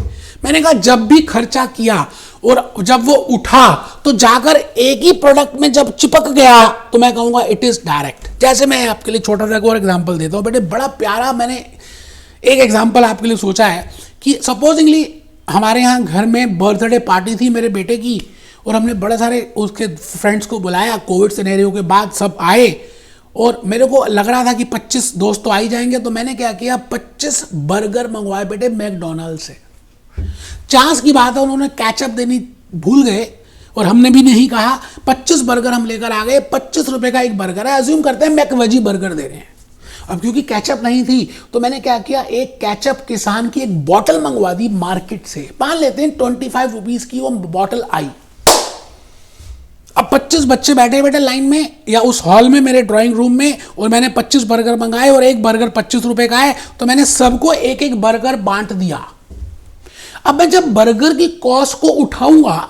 मैंने कहा जब भी खर्चा किया और जब वो उठा तो जाकर एक ही प्रोडक्ट में जब चिपक गया तो मैं कहूंगा इट इज डायरेक्ट. जैसे मैं आपके लिए छोटा सा और एग्जांपल देता हूं बेटे, बड़ा प्यारा मैंने एक एग्जांपल आपके लिए सोचा है कि सपोजिंगली हमारे यहाँ घर में बर्थडे पार्टी थी मेरे बेटे की और हमने बड़े सारे उसके फ्रेंड्स को बुलाया. कोविड सिनेरियो के बाद सब आए और मेरे को लग रहा था कि 25 दोस्त तो आ ही जाएंगे, तो मैंने क्या किया 25 बर्गर मंगवाए बेटे मैकडॉनल्ड से. चांस की बात है उन्होंने कैचअप देनी भूल गए और हमने भी नहीं कहा. 25 बर्गर हम लेकर आ गए, 25 रुपए का एक बर्गर है, अज्यूम करते हैं मैक वेजी बर्गर दे रहे हैं. अब क्योंकि कैचअप नहीं थी तो मैंने क्या किया, एक कैचअप किसान की एक बॉटल मंगवा दी मार्केट से. मान लेते हैं 25 रुपीज की वो बॉटल आई. अब 25 बच्चे बैठे लाइन में या उस हॉल में मेरे ड्राइंग रूम में, और मैंने 25 बर्गर मंगाए और एक बर्गर 25 रुपए का है, तो मैंने सबको एक एक बर्गर बांट दिया. अब मैं जब बर्गर की कॉस्ट को उठाऊंगा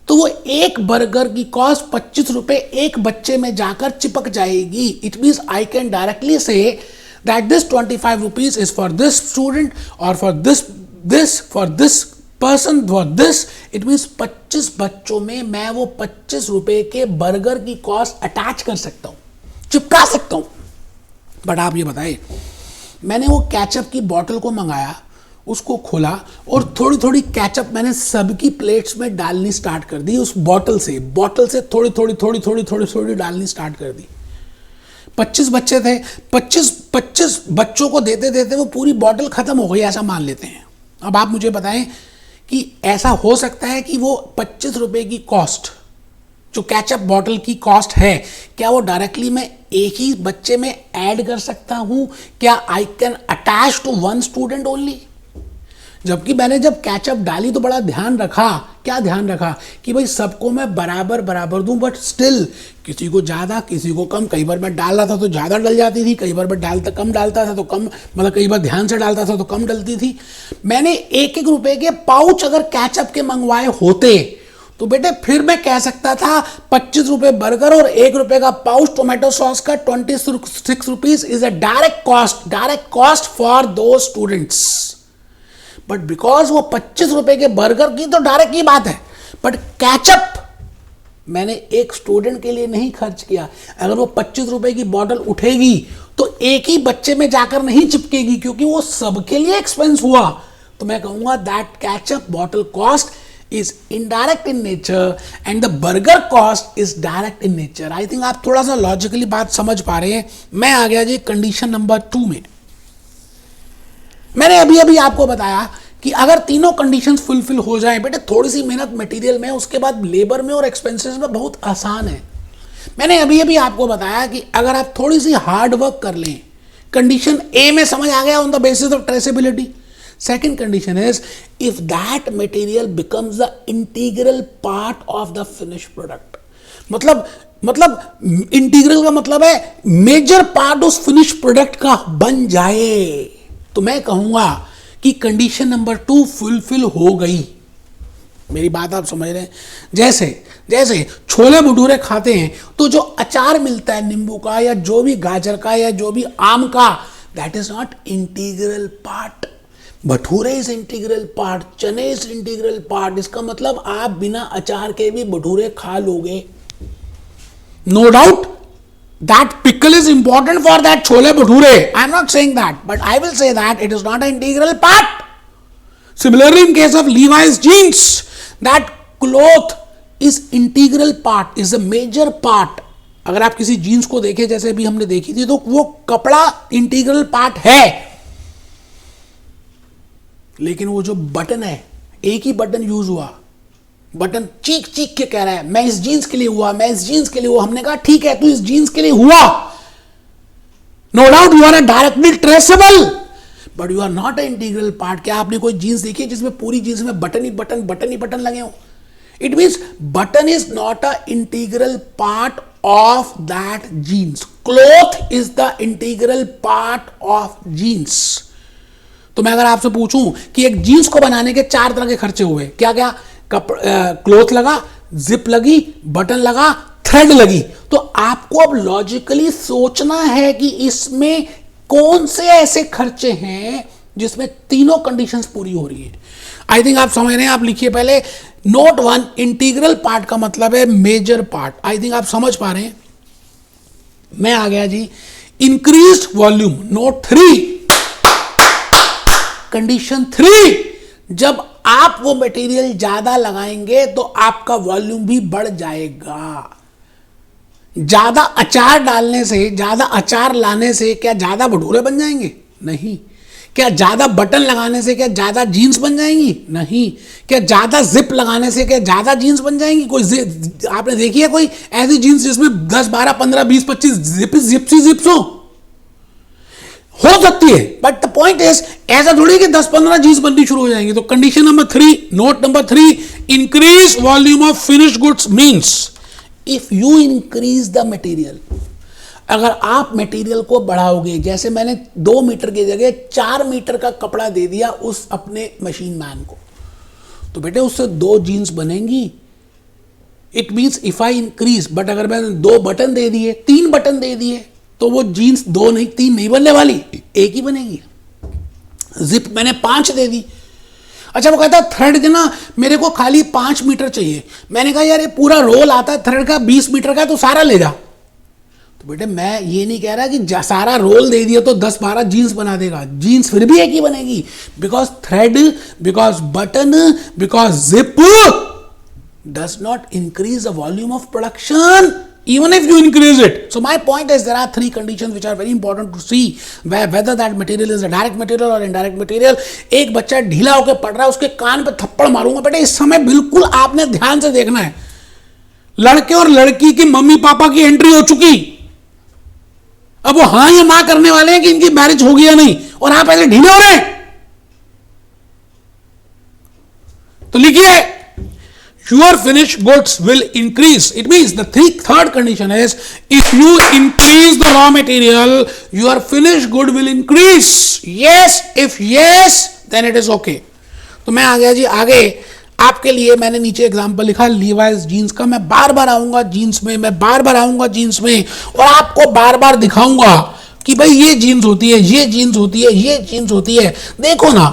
तो वो एक बर्गर की कॉस्ट 25 रुपए एक बच्चे में जाकर चिपक जाएगी. It means I can directly say that this 25 rupees is for this student और for this person for this. It means 25 बच्चों में मैं वो 25 रुपए के बर्गर की कॉस्ट अटैच कर सकता हूं, चिपका सकता हूं. बट आप ये बताइए, मैंने वो कैचअप की बॉटल को मंगाया उसको खोला और थोड़ी थोड़ी कैचअप मैंने सबकी प्लेट्स में डालनी स्टार्ट कर दी। उस बॉटल से थोड़ी थोड़ी थोड़ी थोड़ी थोड़ी थोड़ी डालनी स्टार्ट कर दी। 25 बच्चे थे, 25 बच्चों को देते देते वो पूरी बॉटल खत्म हो गई, ऐसा मान लेते हैं। अब आप मुझे बताएं कि ऐसा हो सकता है कि वो 25 रुपए की कॉस्ट, जो कैचअप बॉटल की कॉस्ट है, क्या वो डायरेक्टली मैं एक ही बच्चे में ऐड कर सकता हूं? क्या I can attach to one student only? जबकि मैंने जब कैचअप डाली तो बड़ा ध्यान रखा, क्या ध्यान रखा कि भाई सबको मैं बराबर बराबर दूं, बट स्टिल किसी को ज्यादा किसी को कम। कई बार मैं डाल रहा था तो ज्यादा डल जाती थी, कई बार मैं कम डालता था तो कम, मतलब कई बार ध्यान से डालता था तो कम डलती थी। मैंने 1-1 रुपए के पाउच अगर कैचअप के मंगवाए होते तो बेटे फिर मैं कह सकता था 25 रुपए बर्गर और 1 रुपए का पाउच टोमेटो सॉस का 26 rupees is a direct cost for दो स्टूडेंट्स। बट बिकॉज वो 25 रुपए के बर्गर की तो डायरेक्ट ही बात है, बट कैचअप मैंने एक स्टूडेंट के लिए नहीं खर्च किया। अगर वो 25 रुपए की बॉटल उठेगी तो एक ही बच्चे में जाकर नहीं चिपकेगी, क्योंकि वो सबके लिए एक्सपेंस हुआ। तो मैं कहूंगा that ketchup bottle cost is indirect in nature and the burger cost is direct in nature. I think आप थोड़ा सा लॉजिकली बात समझ पा रहे हैं। मैं आ गया जी कंडीशन नंबर 2 में। मैंने अभी अभी आपको बताया कि अगर तीनों कंडीशंस फुलफिल हो जाएं बेटे, थोड़ी सी मेहनत मटेरियल में, उसके बाद लेबर में और एक्सपेंसेस में बहुत आसान है। मैंने अभी अभी आपको बताया कि अगर आप थोड़ी सी हार्ड वर्क कर लें, कंडीशन ए में समझ आ गया on the basis of traceability. Second condition is if that material becomes the integral part of the finished product. मतलब इंटीग्रल का मतलब है मेजर पार्ट उस फिनिश प्रोडक्ट का बन जाए, तो मैं कहूंगा कि कंडीशन नंबर 2 फुलफिल हो गई। मेरी बात आप समझ रहे हैं? जैसे छोले भटूरे खाते हैं तो जो अचार मिलता है नींबू का या जो भी गाजर का या जो भी आम का, that is not integral part. Bhature is integral part, चने इज इंटीग्रल पार्ट। इसका मतलब आप बिना अचार के भी भटूरे खा लोगे। No doubt that pickle is important for that chole bhature, I am not saying that, but I will say that it is not an integral part. Similarly, in case of Levi's jeans, that cloth is integral part, is a major part. अगर आप किसी jeans को देखें जैसे भी हमने देखी थी, तो वो कपड़ा इंटीग्रल पार्ट है, लेकिन वो जो बटन है, एक ही बटन यूज हुआ, बटन चीख चीख के कह रहा है मैं इस जीन्स के लिए हुआ, मैं इस जीन्स के लिए हुआ। हमने कहा ठीक है तू इस जीन्स के लिए हुआ, no doubt you are a directly traceable, but you are not a integral part. क्या आपने कोई जीन्स देखी है जिसमें पूरी जीन्स में बटन ही बटन लगे हो? It means button is not a integral part of that jeans. Cloth is the integral part of jeans. तो मैं अगर आपसे पूछूं कि एक जीन्स को बनाने के 4 तरह के खर्चे हुए, क्या क्या? क्लॉथ लगा, जिप लगी, बटन लगा, थ्रेड लगी, तो आपको अब लॉजिकली सोचना है कि इसमें कौन से ऐसे खर्चे हैं जिसमें तीनों कंडीशंस पूरी हो रही है। आई थिंक आप समझ रहे हैं। आप लिखिए पहले नोट 1, इंटीग्रल पार्ट का मतलब है मेजर पार्ट। आई थिंक आप समझ पा रहे हैं। मैं आ गया जी इंक्रीज्ड वॉल्यूम। नोट 3, कंडीशन 3, जब आप वो मटेरियल ज्यादा लगाएंगे तो आपका वॉल्यूम भी बढ़ जाएगा। ज्यादा अचार डालने से, ज्यादा अचार लाने से क्या ज्यादा भटूरे बन जाएंगे? नहीं। क्या ज्यादा बटन लगाने से क्या ज्यादा जीन्स बन जाएंगी? नहीं। क्या ज्यादा जिप लगाने से क्या ज्यादा जीन्स बन जाएंगी? कोई आपने देखी है कोई ऐसी जीन्स जिसमें 10, 12, 15, 20, 25 जिप्स हो सकती है, बट द पॉइंट इज ऐसा थोड़ी कि 10-15 जीन्स बननी शुरू हो जाएंगी। तो condition number 3, note number 3, increase volume of finished goods means if you increase the material. अगर आप मटेरियल को बढ़ाओगे, जैसे मैंने 2 मीटर की जगह 4 मीटर का कपड़ा दे दिया उस अपने मशीन मैन को, तो बेटे उससे 2 जीन्स बनेंगी। It means if I increase, but अगर मैंने 2 बटन दे दिए, 3 बटन दे दिए, तो वो जीन्स 2 नहीं 3 नहीं बनने वाली, 1 ही बनेगी। जिप मैंने 5 दे दी। अच्छा वो कहता है थ्रेड ना मेरे को खाली 5 मीटर चाहिए। मैंने कहा यार ये पूरा रोल आता है थ्रेड का 20 मीटर का, तो सारा ले जा। तो बेटे मैं ये नहीं कह रहा कि सारा रोल दे दिया तो 10-12 जीन्स बना देगा, जीन्स फिर भी एक ही बनेगी, because thread, because button, because zip does not increase the volume of production even if you increase it. So my point is there are 3 conditions which are very important to see whether that material is a direct material or indirect material. एक बच्चा ढीला होकर पढ़ रहा है, उसके कान पे थप्पड़ मारूंगा बेटे इस समय, बिल्कुल आपने ध्यान से देखना है। लड़के और लड़की की मम्मी पापा की एंट्री हो चुकी, अब वो हाँ या ना करने वाले हैं कि इनकी मैरिज होगी या नहीं, और आप ऐसे ढीले हो रहे हैं। तो लिखिए your finished goods will increase. It means the third condition is if you increase the raw material, your finished good will increase. Yes, if yes, then it is okay. तो मैं आ गया जी आगे। आपके लिए मैंने नीचे एग्जांपल लिखा लीवाइस जीन्स का। मैं बार बार आऊंगा जीन्स में, मैं बार बार आऊंगा जीन्स में, और आपको बार बार दिखाऊंगा कि भाई ये जीन्स होती है, ये जीन्स होती है, ये जीन्स होती है। देखो ना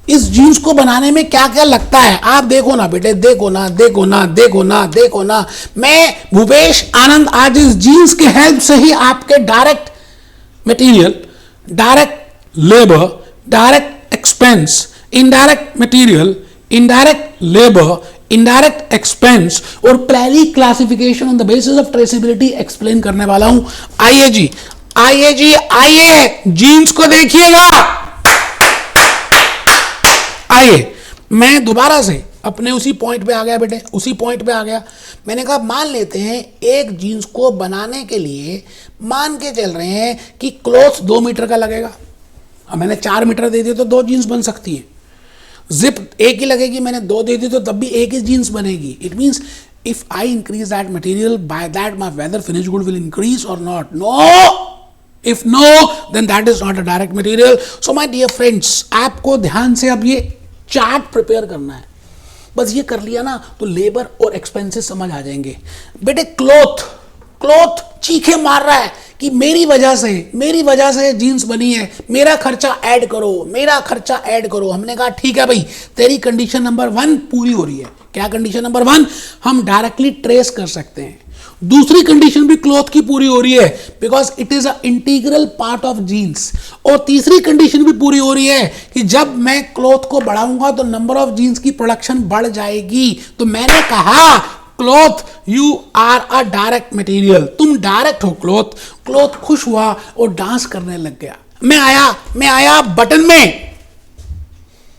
इस जीन्स को बनाने में क्या क्या लगता है, आप देखो ना बेटे, देखो ना, देखो ना, देखो ना, देखो ना। मैं भूपेश आनंद आज इस जीन्स के हेल्प से ही आपके direct material, direct labour, direct expense, indirect material, indirect labour, indirect expense और पहली classification on the basis of traceability explain करने वाला हूं। आइए जी, आइए जी, आइए जीन्स को देखिएगा। आइए मैं दोबारा से अपने उसी पॉइंट पे आ गया बेटे, उसी पॉइंट पे आ गया। मैंने कहा मान लेते हैं एक जीन्स को बनाने के लिए मान के चल रहे हैं कि क्लॉथ 2 मीटर का लगेगा। अब मैंने 4 मीटर दे दिए तो 2 जीन्स बन सकती है। जिप एक ही लगेगी, मैंने 2 दे दी तो तब भी एक ही जीन्स बनेगी। It means if I increase that material by that my whether finish good will increase और not? No. If no, then that is not a direct material. So my dear friends, आपको ध्यान से अब ये chart prepare करना है। बस ये कर लिया ना तो लेबर और एक्सपेंसेस समझ आ जाएंगे। बेटे क्लॉथ चीखे मार रहा है कि मेरी वजह से जीन्स बनी है, मेरा खर्चा ऐड करो, मेरा खर्चा ऐड करो। हमने कहा ठीक है भाई, तेरी कंडीशन नंबर 1 पूरी हो रही है। क्या कंडीशन नंबर 1? हम डायरेक्टली ट्रेस कर सकते हैं। दूसरी कंडीशन भी क्लॉथ की पूरी हो रही है because it is a integral part of jeans. और तीसरी कंडीशन भी पूरी हो रही है कि जब मैं क्लॉथ को बढ़ाऊंगा तो नंबर ऑफ जीन्स की प्रोडक्शन बढ़ जाएगी। तो मैंने कहा cloth you are a direct material, तुम डायरेक्ट हो क्लॉथ खुश हुआ और डांस करने लग गया। मैं आया बटन में।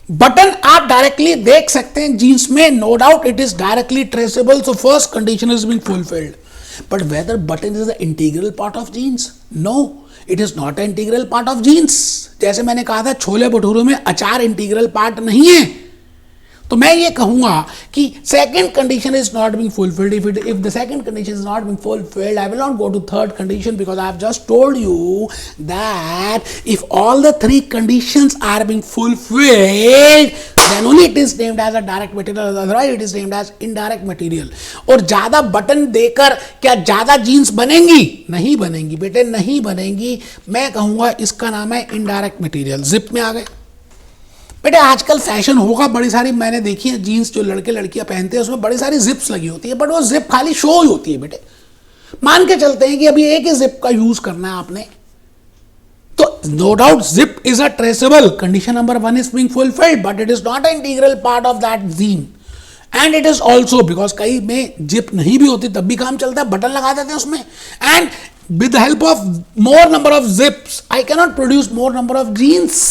बटन आप डायरेक्टली देख सकते हैं जीन्स में, no doubt it is directly traceable. So first condition is being fulfilled. But whether button is the integral part of jeans? No, it is not an integral part of jeans. जैसे मैंने कहा था छोले भटूरे में अचार integral part नहीं है। तो मैं ये कहूंगा कि second condition is not being fulfilled. If the second condition is not being fulfilled, I will not go to third condition because I have just told you that if all the 3 conditions are being fulfilled then only it is named as a direct material, otherwise it is named as indirect material. और ज्यादा button देकर क्या ज्यादा jeans बनेंगी? नहीं बनेंगी बेटे, नहीं बनेंगी। मैं कहूंगा इसका नाम है इनडायरेक्ट मटेरियल। जिप में आ गए बेटे। आजकल फैशन होगा, बड़ी सारी मैंने देखी है जीन्स जो लड़के लड़कियां पहनते हैं, उसमें बड़ी सारी जिप्स लगी होती है, बट वो जिप खाली शो ही होती है बेटे। मान के चलते हैं कि अभी एक ही जिप का यूज करना है आपने, तो no doubt zip is a traceable. Condition number 1 is being fulfilled, but it is not an integral part of that zine. And it is also because कई में जिप नहीं भी होती तब भी काम चलता है, बटन लगा देते हैं उसमें। And with the help of more number of zips, I cannot produce more number of jeans.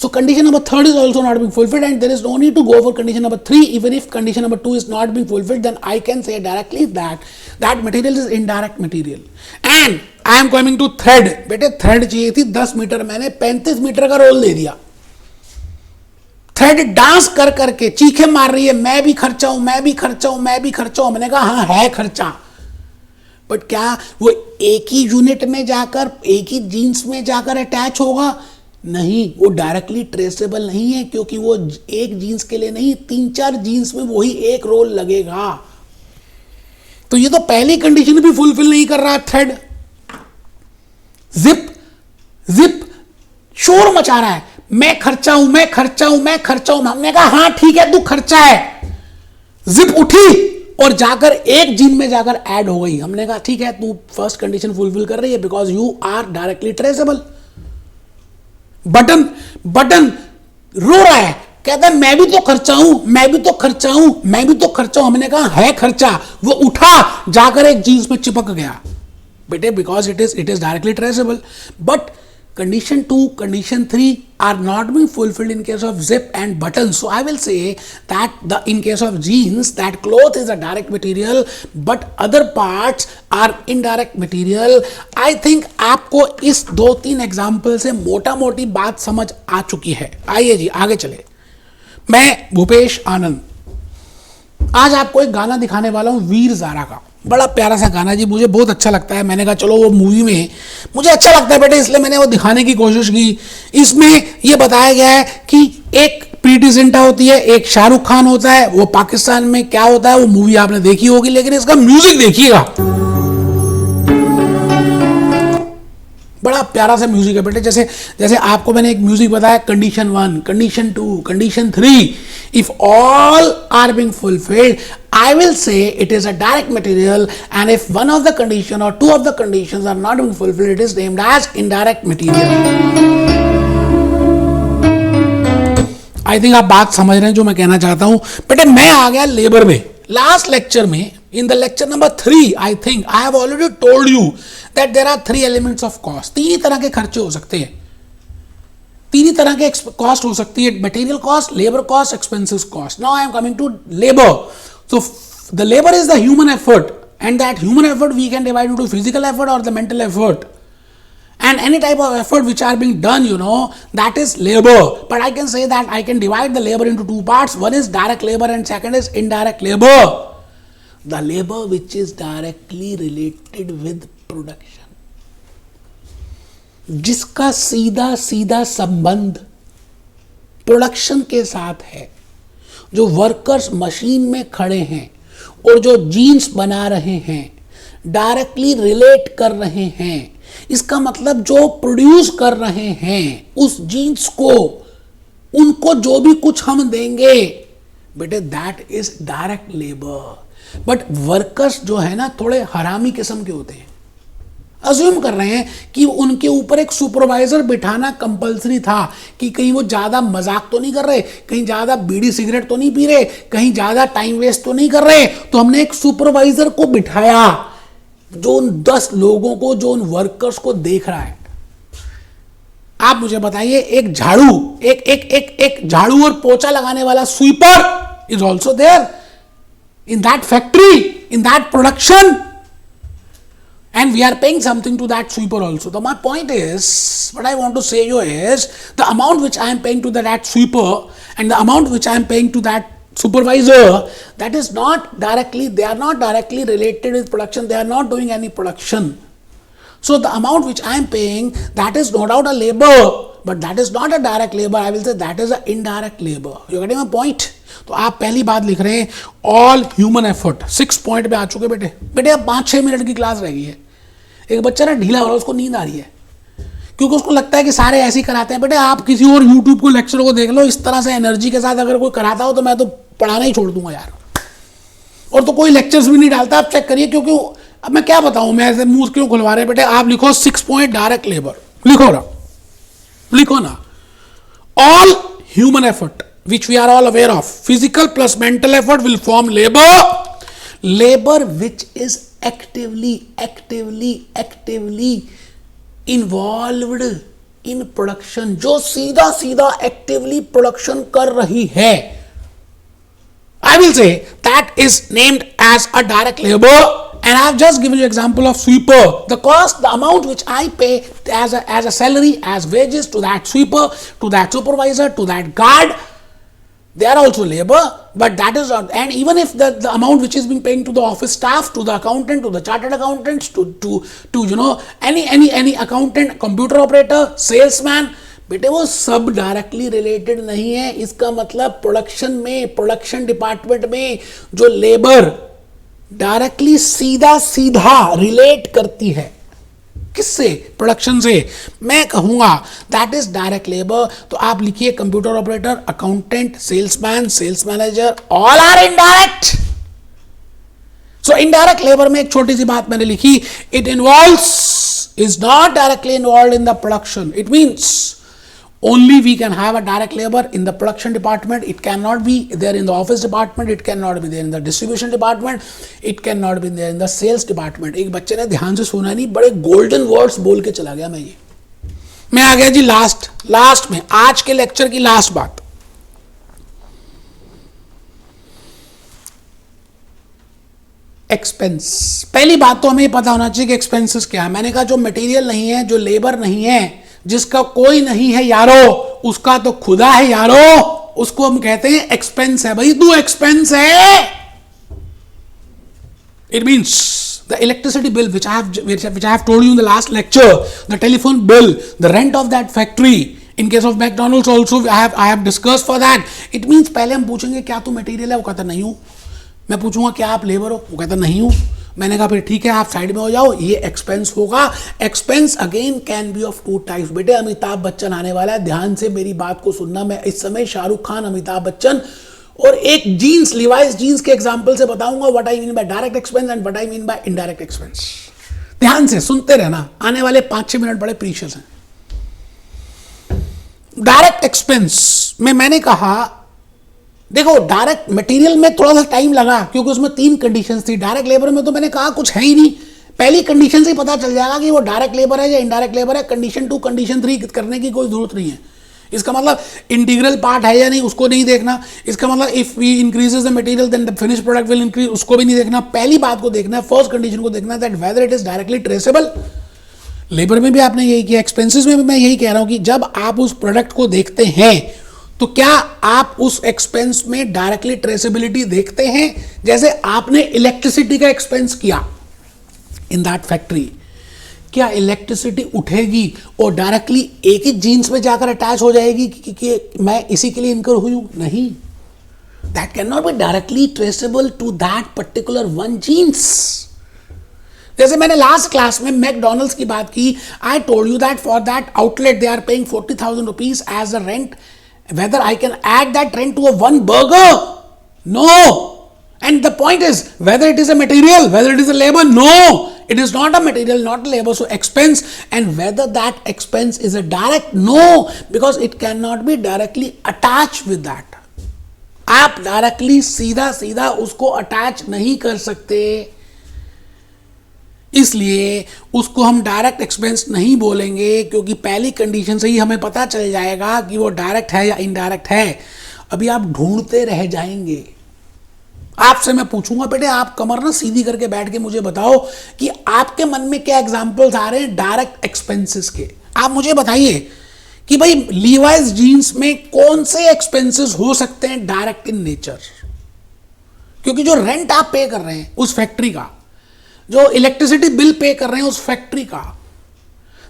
So condition number 3 is also not being fulfilled, and there is no need to go for condition number 3. Even if condition number 2 is not being fulfilled, then I can say directly that that material is indirect material. And I am coming to thread. बेटे thread चाहिए थी 10 metre, मैंने 35 metre का role दे दिया। Thread dance कर करके चीखे मार रही है, मैं भी खर्चा हूं, मैं भी खर्चा हूं, मैं भी खर्चा हूं। मैंने कहा हाँ है खर्चा, बट क्या वो एक ही यूनिट में जाकर, एक ही जीन्स में जाकर अटैच होगा? नहीं, वो डायरेक्टली ट्रेसेबल नहीं है, क्योंकि वो एक जीन्स के लिए नहीं, 3-4 जीन्स में वही एक रोल लगेगा। तो ये तो पहली कंडीशन भी फुलफिल नहीं कर रहा थ्रेड। जिप शोर मचा रहा है, मैं खर्चा हूं। हमने कहा हाँ ठीक है तू खर्चा है। जिप उठी और जाकर एक जीन में जाकर ऐड हो गई। हमने कहा ठीक है, तू फर्स्ट कंडीशन फुलफिल कर रही है because you are directly traceable. Button रो रहा है, कहता है मैं भी तो खर्चा हूं, मैं भी तो खर्चा हूं, मैं भी तो खर्चा हूं। हमने कहा है खर्चा, वो उठा जाकर एक जीन्स में चिपक गया बेटे, because it is directly traceable. But condition 2, condition 3 are not being fulfilled in case of zip and buttons. So I will say that in case of jeans, that cloth is a direct material but other parts are indirect material. I think आपको इस 2-3 example से मोटा मोटी बात समझ आ चुकी है। आइए जी आगे चले। मैं भूपेश आनंद आज आपको एक गाना दिखाने वाला हूं, वीर ज़ारा का। बड़ा प्यारा सा गाना जी, मुझे बहुत अच्छा लगता है। मैंने कहा चलो वो मूवी में मुझे अच्छा लगता है बेटे, इसलिए मैंने वो दिखाने की कोशिश की। इसमें ये बताया गया है कि एक प्रीति जिंटा होती है, एक शाहरुख खान होता है। वो पाकिस्तान में क्या होता है वो मूवी आपने देखी होगी, लेकिन इसका म्यूजिक देखिएगा, बड़ा प्यारा सा म्यूजिक है बेटे। जैसे जैसे आपको मैंने एक म्यूजिक बताया, condition 1, condition 2, condition 3, if all are being fulfilled, I will say it is a direct material, and if one of the condition or two of the conditions are not being fulfilled, it is named as indirect material. I think आप बात समझ रहे हैं जो मैं कहना चाहता हूं बेटे। मैं आ गया लेबर में। लास्ट लेक्चर में, in the lecture number 3, I think I have already told you that there are 3 elements of cost. 3 तरह के खर्चे हो सकते हैं, 3 तरह के कॉस्ट हो सकती है, material cost, labour cost, expensive cost. Now I am coming to labour. So the labor is the human effort, and that human effort we can divide into physical effort or the mental effort, and any type of effort which are being done, that is labor. But I can say that I can divide the labor into 2 parts. One is direct labor and second is indirect labor. The labor which is directly related with production, जिसका सीधा सीधा संबंध production के साथ है, जो workers machine में खड़े हैं और जो जीन्स बना रहे हैं, डायरेक्टली रिलेट कर रहे हैं। इसका मतलब जो प्रोड्यूस कर रहे हैं उस जीन्स को, उनको जो भी कुछ हम देंगे बेटे, that is direct labour. But workers जो है ना, थोड़े हरामी किस्म के होते हैं। अज्यूम कर रहे हैं कि उनके ऊपर एक सुपरवाइजर बिठाना कंपलसरी था, कि कहीं वो ज़्यादा मजाक तो नहीं कर रहे, कहीं ज़्यादा बीड़ी सिगरेट तो नहीं पी रहे, कहीं ज़्यादा टाइम वेस्ट तो नहीं कर रहे। तो हमने एक सुपरवाइजर को बिठाया जो उन 10 लोगों को, जो उन वर्कर्स को देख रहा है। आप मुझे बताइए, एक झाड़ू, एक झाड़ू और पोछा लगाने वाला sweeper is also there in that factory, in that production, and we are paying something to that sweeper also. So my point is, what I want to say you is, the amount which I am paying to that sweeper and the amount which I am paying to that supervisor, that is not directly, they are not directly related with production, they are not doing any production. So the amount which I am paying, that is no doubt a labor, but that is not a direct labor. I will say that is an indirect labor. You getting my point? तो आप पहली बात लिख रहे हैं, all human effort. 6 point पे आ चुके बेटे। अब 5-6 मिनट की क्लास रह गई है। एक बच्चा ना ढीला हो रहा है, उसको नींद आ रही है, क्योंकि उसको लगता है कि सारे ऐसे ही कराते हैं। बेटे आप किसी और यूट्यूब को लेक्चर को देख लो, इस तरह से एनर्जी के साथ अगर कोई कराता हो तो मैं तो पढ़ाना ही छोड़ दूंगा यार। और तो कोई लेक्चर्स भी नहीं डालता, आप चेक करिए। क्योंकि अब मैं क्या बताऊं, मैं ऐसे मुंह क्यों खुलवा रहे बेटे। आप लिखो 6 पॉइंट डायरेक्ट लेबर, लिखो ना all human effort which we are all aware of, physical plus mental effort will form labor which is actively involved in production, जो सीधा सीधा actively production कर रही है। I will say that is named as a direct labor, and I have just given you example of sweeper. The cost, the amount which I pay as a salary, as wages to that sweeper, to that supervisor, to that guard, they are also labor, but that is not. And even if the amount which is being paying to the office staff, to the accountant, to the chartered accountants, to any accountant, computer operator, salesman, बेटे वो सब directly related नहीं है। इसका मतलब production में, production department में जो लेबर डायरेक्टली सीधा रिलेट करती है, किससे? प्रोडक्शन से। मैं कहूंगा दैट इज डायरेक्ट लेबर। तो आप लिखिए computer operator, accountant, salesman, sales manager, all are indirect. So indirect labour में एक छोटी सी बात मैंने लिखी, it involves, is not directly involve in the production. It means only we can have a direct labor in the production department. It cannot be there in the office department. It cannot be there in the distribution department. It cannot be there in the sales department. एक बच्चे ने ध्यान से सुना नहीं, बड़े golden words बोल के चला गया. मैं आ गया जी लास्ट में, आज के लेक्चर की लास्ट बात. एक्सपेंस. पहली बात तो हमें पता होना चाहिए कि एक्सपेंसेस क्या है. मैंने कहा जो मटेरियल नहीं है, जो लेबर नहीं है, जिसका कोई नहीं है यारो, उसका तो खुदा है यारो, उसको हम कहते हैं एक्सपेंस है. भाई तू एक्सपेंस है. It means the electricity bill which I have told you in the last lecture, the telephone bill, the rent of that factory, in case of McDonald's also I have discussed for that. It means पहले हम पूछेंगे क्या तू material है, वो कहता नहीं हूं. मैं पूछूंगा क्या आप लेबर हो, वो कहता नहीं हूं. मैंने कहा फिर ठीक है आप साइड में हो जाओ, ये एक्सपेंस होगा. Expense again can be of two types. बेटे अमिताभ बच्चन आने वाला है, ध्यान से मेरी बात को सुनना. मैं इस समय शाहरुख खान, अमिताभ बच्चन और एक जीन्स, लिवाइस जीन्स के एग्जांपल से बताऊंगा what I mean by direct expense and what I mean by indirect expense. ध्यान से सुनते रहना, आने वाले 5-6 मिनट बड़े प्रीशियस हैं. डायरेक्ट एक्सपेंस में मैंने कहा देखो, डायरेक्ट मटेरियल में थोड़ा सा टाइम लगा क्योंकि उसमें 3 कंडीशंस थी. डायरेक्ट लेबर में तो मैंने कहा कुछ है ही नहीं, पहली कंडीशन से ही पता चल जाएगा कि वो डायरेक्ट लेबर है या इनडायरेक्ट लेबर है. कंडीशन 2, कंडीशन 3 करने की कोई जरूरत नहीं है. इसका मतलब इंटीग्रल पार्ट है या नहीं उसको नहीं देखना. इसका मतलब if we increases the material then the finish product will increase, उसको भी नहीं देखना. पहली बात को देखना है, फर्स्ट कंडीशन को देखना है, that whether it is directly traceable. Labour में भी आपने यही किया, एक्सपेंसेस में भी मैं यही कह रहा हूं कि जब आप उस प्रोडक्ट को देखते हैं तो क्या आप उस एक्सपेंस में डायरेक्टली ट्रेसेबिलिटी देखते हैं. जैसे आपने इलेक्ट्रिसिटी का एक्सपेंस किया इन दैट फैक्ट्री, क्या इलेक्ट्रिसिटी उठेगी और डायरेक्टली एक ही जीन्स में जाकर अटैच हो जाएगी कि मैं इसी के लिए इनकर हुई हूं? नहीं, that can not be directly traceable to that particular one jeans. जैसे मैंने लास्ट क्लास में मैकडॉनल्ड्स की बात की, I told you that for that outlet they are paying 40,000 rupees as a rent. Whether I can add that rent to a one burger? No. And the point is, whether it is a material, whether it is a labor, no. It is not a material, not a labor. So expense, and whether that expense is a direct, no. Because it cannot be directly attached with that. आप directly सीधा उसको attach नहीं कर सकते, इसलिए उसको हम direct expense नहीं बोलेंगे क्योंकि पहली कंडीशन से ही हमें पता चल जाएगा कि वो डायरेक्ट है या इनडायरेक्ट है. अभी आप ढूंढते रह जाएंगे. आपसे मैं पूछूंगा बेटे आप कमर ना सीधी करके बैठ के मुझे बताओ कि आपके मन में क्या एग्जांपल्स आ रहे हैं डायरेक्ट एक्सपेंसेस के. आप मुझे बताइए कि भाई लीवाइस जीन्स में कौन से एक्सपेंसेस हो सकते हैं डायरेक्ट इन नेचर. क्योंकि जो रेंट आप पे कर रहे हैं उस फैक्ट्री का, जो इलेक्ट्रिसिटी बिल पे कर रहे हैं उस फैक्ट्री का,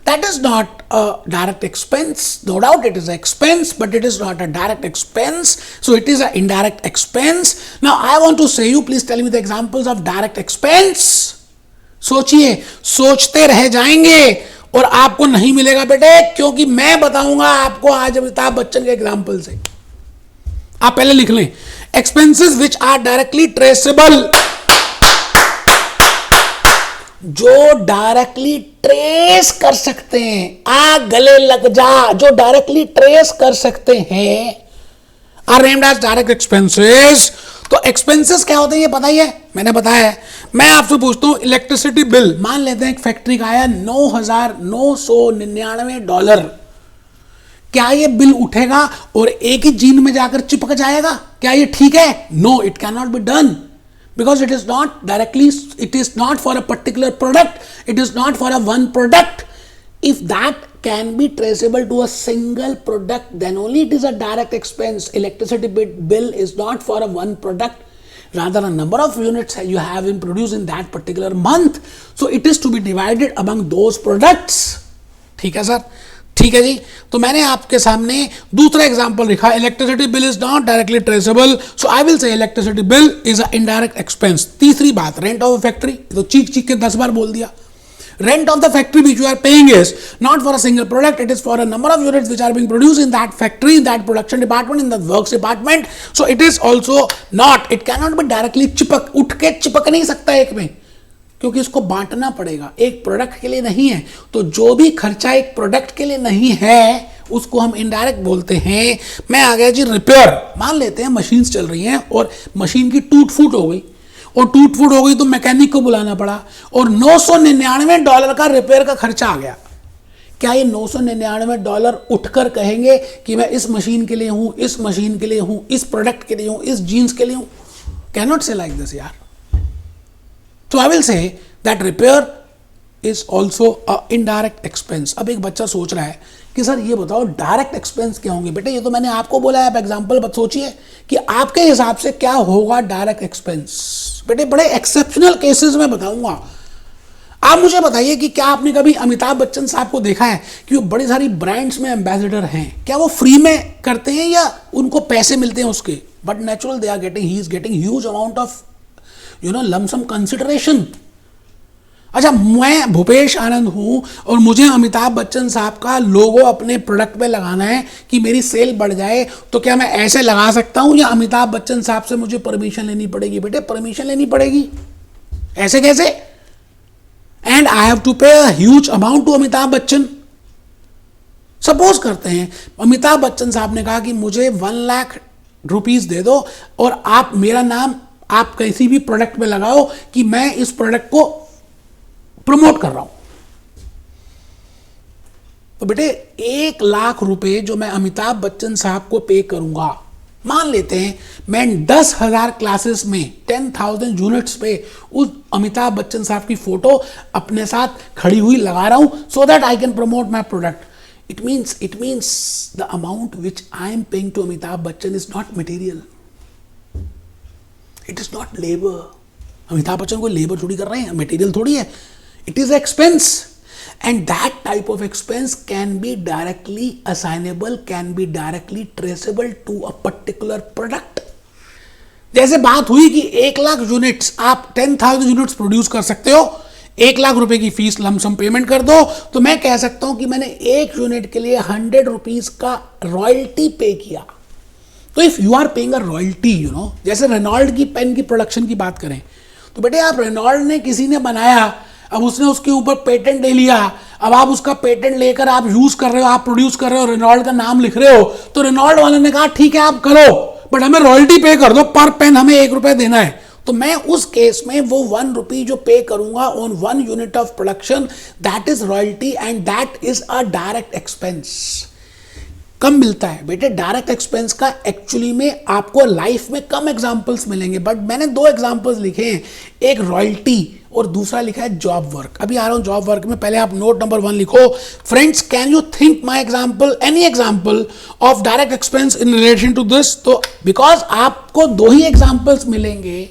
that is not a direct expense. No doubt it is a expense, but it is not a direct expense, so it is a indirect expense. Now I want to say you, please tell me the examples of direct expense. सोचिए, सोचते रह जाएंगे और आपको नहीं मिलेगा बेटे, क्योंकि मैं बताऊंगा आपको आज अमिताभ बच्चन के एग्जांपल से. आप पहले लिख लें, expenses which are directly traceable, जो डायरेक्टली ट्रेस कर सकते हैं, आ गले लग जा, जो डायरेक्टली ट्रेस कर सकते हैं, are named as direct expenses. तो एक्सपेंसेस क्या होते हैं ये बताइए, मैंने बताया है. मैं आपसे पूछता हूं इलेक्ट्रिसिटी बिल, मान लेते हैं एक फैक्ट्री का आया $9,999. क्या ये बिल उठेगा और एक ही जीन में जाकर चिपक जाएगा? क्या ये ठीक है? No, it can not be done. Because it is not directly, it is not for a particular product, it is not for a one product. If that can be traceable to a single product, then only it is a direct expense. Electricity bill is not for a one product, rather a number of units you have been produced in that particular month. So it is to be divided among those products. ठीक है sir, ठीक है जी. तो मैंने आपके सामने दूसरा example लिखा, electricity bill is not directly traceable, so I will से electricity bill is a indirect expense. तीसरी बात, रेंट ऑफ फैक्ट्री, तो चीख के 10 बार बोल दिया. Rent of the factory which you are paying is not for a single product, it is for a number of units which are being produced in that factory, in that production department, in the works department. So it is also not, it cannot be directly चिपक, उठ के चिपक नहीं सकता एक में, क्योंकि इसको बांटना पड़ेगा, एक प्रोडक्ट के लिए नहीं है। तो जो भी खर्चा एक प्रोडक्ट के लिए नहीं है उसको हम इनडायरेक्ट बोलते हैं। मैं आ गया जी रिपेयर, मान लेते हैं मशीन्स चल रही हैं और मशीन की टूट फूट हो गई, और टूट फूट हो गई तो मैकेनिक को बुलाना पड़ा, और $999 का रिपेयर का खर्चा आ गया। क्या ये $999 उठकर कहेंगे कि मैं इस मशीन के लिए हूं, इस मशीन के लिए हूं, इस प्रोडक्ट के लिए हूं, इस जीन्स के लिए हूं? कैनॉट से लाइक दिस यार। तो आई will say that repair is also a indirect expense. अब एक बच्चा सोच रहा है कि सर ये बताओ डायरेक्ट एक्सपेंस क्या होंगे? बेटे ये तो मैंने आपको बोला है, आप एग्जाम्पल बस सोचिए कि आपके हिसाब से क्या होगा डायरेक्ट एक्सपेंस। बेटे बड़े एक्सेप्शनल केसेस में बताऊंगा। आप मुझे बताइए कि क्या आपने कभी अमिताभ बच्चन साहब को देखा है कि वो बड़ी सारी ब्रांड्स में एम्बेसडर हैं? क्या वो फ्री में करते हैं या उनको पैसे मिलते हैं उसके? But natural they are getting, he is getting huge amount of lumpsum consideration. अच्छा, मैं भूपेश आनंद हूं और मुझे अमिताभ बच्चन साहब का लोगो अपने प्रोडक्ट पे लगाना है कि मेरी सेल बढ़ जाए, तो क्या मैं ऐसे लगा सकता हूं या अमिताभ बच्चन साहब से मुझे परमिशन लेनी पड़ेगी? बेटे परमिशन लेनी पड़ेगी। ऐसे कैसे? And I have to pay a huge amount to Amitabh Bachchan. Suppose करते हैं अमिताभ बच्चन साहब ने कहा कि मुझे 1 लाख रुपीज दे दो और आप मेरा नाम आप किसी भी प्रोडक्ट में लगाओ कि मैं इस प्रोडक्ट को प्रमोट कर रहा हूं। तो बेटे 1 लाख रुपए जो मैं अमिताभ बच्चन साहब को पे करूंगा, मान लेते हैं मैं 10,000 क्लासेस में 10,000 यूनिट्स पे उस अमिताभ बच्चन साहब की फोटो अपने साथ खड़ी हुई लगा रहा हूं so that I can promote my product. It means the amount which I am paying to Amitabh Bachchan is not material, it is not labour. Amitabh Bachchan कोई लेबर थोड़ी कर रहे हैं, मटेरियल थोड़ी है। It is expense, and that type of expense can be directly assignable, can be directly traceable to a particular product. जैसे बात हुई कि 1 लाख यूनिट्स, आप 10,000 यूनिट्स प्रोड्यूस कर सकते हो, 1 लाख रुपए की फीस लमसम पेमेंट कर दो, तो मैं कह सकता हूं कि मैंने 1 यूनिट के लिए 100 रुपीज का रॉयल्टी पे किया। तो if you are paying a royalty, जैसे रेनॉल्ड की पेन की प्रोडक्शन की बात करें, तो बेटे आप रेनॉल्ड ने किसी ने बनाया, अब उसने उसके ऊपर पेटेंट ले लिया, अब आप उसका पेटेंट लेकर आप यूज कर रहे हो, आप प्रोड्यूस कर रहे हो, रेनॉल्ड का नाम लिख रहे हो, तो रेनॉल्ड वाले ने कहा ठीक है आप करो, बट हमें रॉयल्टी पे कर दो, पर पेन हमें 1 रुपए देना है। तो मैं उस केस में वो 1 रुपी जो पे करूंगा on 1 unit of production, that is royalty and that is a direct expense. कम मिलता है बेटे डायरेक्ट एक्सपेंस का, एक्चुअली में आपको लाइफ में कम एग्जांपल्स मिलेंगे, बट मैंने 2 एग्जांपल्स लिखे हैं, एक रॉयल्टी और दूसरा लिखा है जॉब वर्क। अभी आ रहा हूं जॉब वर्क में, पहले आप नोट नंबर 1 लिखो। Friends, can you think my example, any example of direct expense in relation to this? तो बिकॉज आपको 2 ही एग्जाम्पल्स मिलेंगे।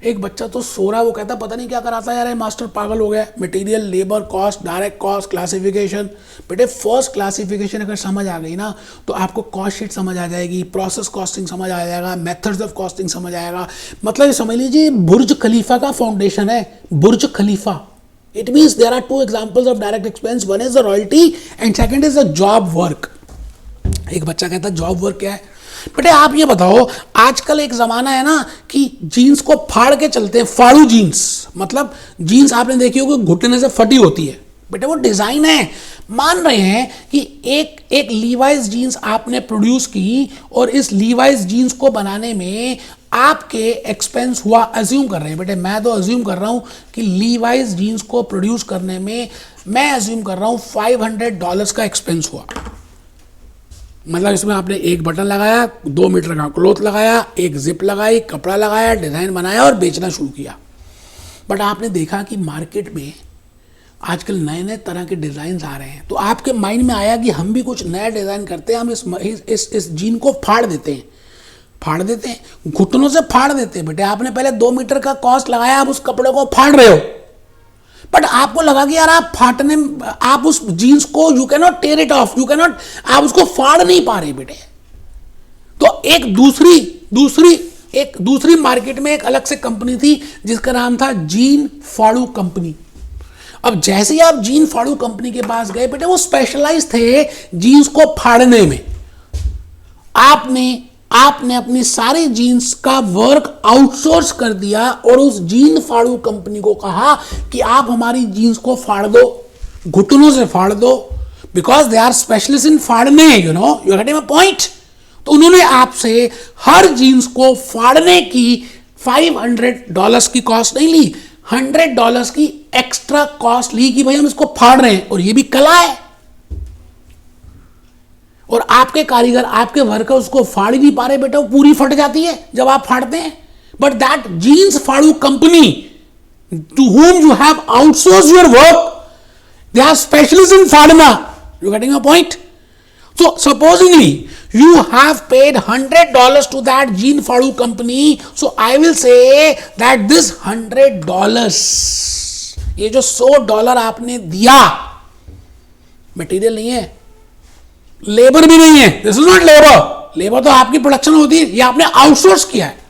एक बच्चा तो सो रहा है, वो कहता पता नहीं क्या कराता यार, मास्टर पागल हो गया। Material, labour cost, direct cost, classification. बेटे फर्स्ट क्लासिफिकेशन अगर समझ आ गई ना तो आपको कॉस्ट शीट समझ आ जाएगी, प्रोसेस कॉस्टिंग समझ आ जाएगा, मेथड्स ऑफ कॉस्टिंग समझ आएगा। मतलब समझ लीजिए बुर्ज खलीफा का फाउंडेशन है, Burj Khalifa. It means there are 2 examples of direct expense, one is the royalty and second is the job work. एक बच्चा कहता है जॉब वर्क क्या है? बेटे आप ये बताओ, आजकल एक जमाना है ना कि जीन्स को फाड़ के चलते हैं, फाड़ू जीन्स। मतलब जीन्स आपने देखी होगी घुटने से फटी होती है। बेटे वो डिजाइन है। मान रहे हैं कि एक लीवाइस जीन्स आपने प्रोड्यूस की और इस लीवाइस जीन्स को बनाने में आपके एक्सपेंस हुआ, अज्यूम कर रहे हैं बेटे, मैं तो अज्यूम कर रहा हूं कि लीवाइस जीन्स को प्रोड्यूस करने में मैं अज्यूम कर रहा हूं $500 का एक्सपेंस हुआ। मतलब इसमें आपने एक बटन लगाया, 2 मीटर का क्लॉथ लगाया, एक जिप लगाई, कपड़ा लगाया, डिज़ाइन बनाया और बेचना शुरू किया। बट आपने देखा कि मार्केट में आजकल नए नए तरह के डिज़ाइन आ रहे हैं, तो आपके माइंड में आया कि हम भी कुछ नया डिज़ाइन करते हैं, हम इस जीन को फाड़ देते हैं, घुटनों से फाड़ देते हैं। बेटे आपने पहले 2 मीटर का कॉस्ट लगाया, आप उस कपड़े को फाड़ रहे हो, बट आपको लगा कि यार आप उस जीन्स को you can not tear it off, आप उसको फाड़ नहीं पा रहे बेटे। तो एक दूसरी मार्केट में एक अलग से कंपनी थी जिसका नाम था जीन फाड़ू कंपनी। अब जैसे ही आप जीन फाड़ू कंपनी के पास गए, बेटे वो स्पेशलाइज थे जीन्स को फाड़ने में। आपने अपनी सारी जीन्स का वर्क आउटसोर्स कर दिया और उस जीन फाड़ू कंपनी को कहा कि आप हमारी जीन्स को फाड़ दो, घुटनों से फाड़ दो, because they are specialist in फाड़ने, यू गेटिंग माय पॉइंट। तो उन्होंने आपसे हर जीन्स को फाड़ने की $500 की कॉस्ट नहीं ली, $100 की एक्स्ट्रा कॉस्ट ली कि भाई हम इसको फाड़ रहे हैं, और ये भी कला है। और आपके कारीगर, आपके वर्कर उसको फाड़ ही नहीं पा रहे बेटा, वो पूरी फट जाती है जब आप फाड़ते हैं। बट दैट जीन्स फाड़ू company to whom you have outsourced your work, they are specialists in फाड़ना। You getting my point? So supposingly you have paid $100 to that jean फाड़ू company, so I will say that this $100, ये जो $100 आपने दिया, material नहीं है, labour भी नहीं है, this is not labour. Labour तो आपकी प्रोडक्शन होती है, ये आपने आउटसोर्स किया है।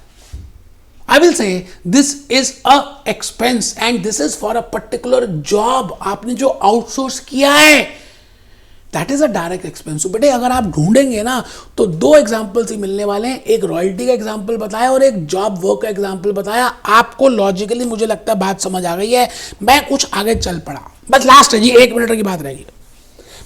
I will say this is a expense and this is for a particular job, आपने जो आउटसोर्स किया है, that is a direct expense. बेटे अगर आप ढूंढेंगे ना तो 2 एग्जाम्पल्स ही मिलने वाले हैं, एक रॉयल्टी का एग्जाम्पल बताया और एक जॉब वर्क का एग्जाम्पल बताया। आपको लॉजिकली मुझे लगता है बात समझ आ गई है, मैं कुछ आगे चल पड़ा, बस लास्ट है जी, 1 मिनट की बात रहेगी।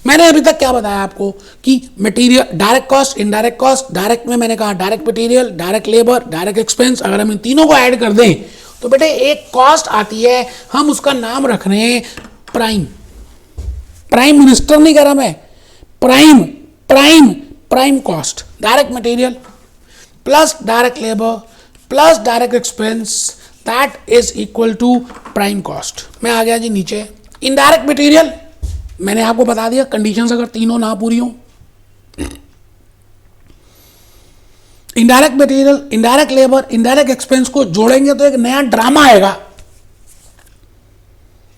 मैंने अभी तक क्या बताया आपको कि material, direct cost, indirect cost. Direct में मैंने कहा direct material, direct labour, direct expense. अगर हम इन तीनों को ऐड कर दें तो बेटे एक कॉस्ट आती है, हम उसका नाम रख रहे हैं प्राइम। प्राइम मिनिस्टर नहीं कह रहा मैं, prime cost. Direct material plus direct labour plus direct expense, that is equal to prime cost. मैं आ गया जी नीचे। इनडायरेक्ट मटेरियल मैंने आपको बता दिया, कंडीशंस अगर तीनों ना पूरी हो, indirect material, indirect labour, indirect expense को जोड़ेंगे तो एक नया ड्रामा आएगा।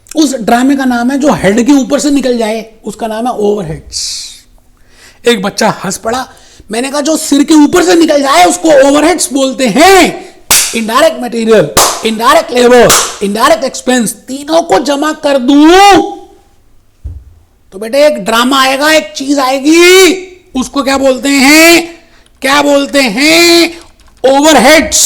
उस ड्रामे का नाम है, जो हेड के ऊपर से निकल जाए उसका नाम है ओवरहेड्स। एक बच्चा हंस पड़ा, मैंने कहा जो सिर के ऊपर से निकल जाए उसको ओवरहेड्स बोलते हैं। Indirect material, indirect labour, indirect expense, तीनों को जमा कर दूं तो बेटे एक ड्रामा आएगा, एक चीज आएगी, उसको क्या बोलते हैं ओवरहेड्स।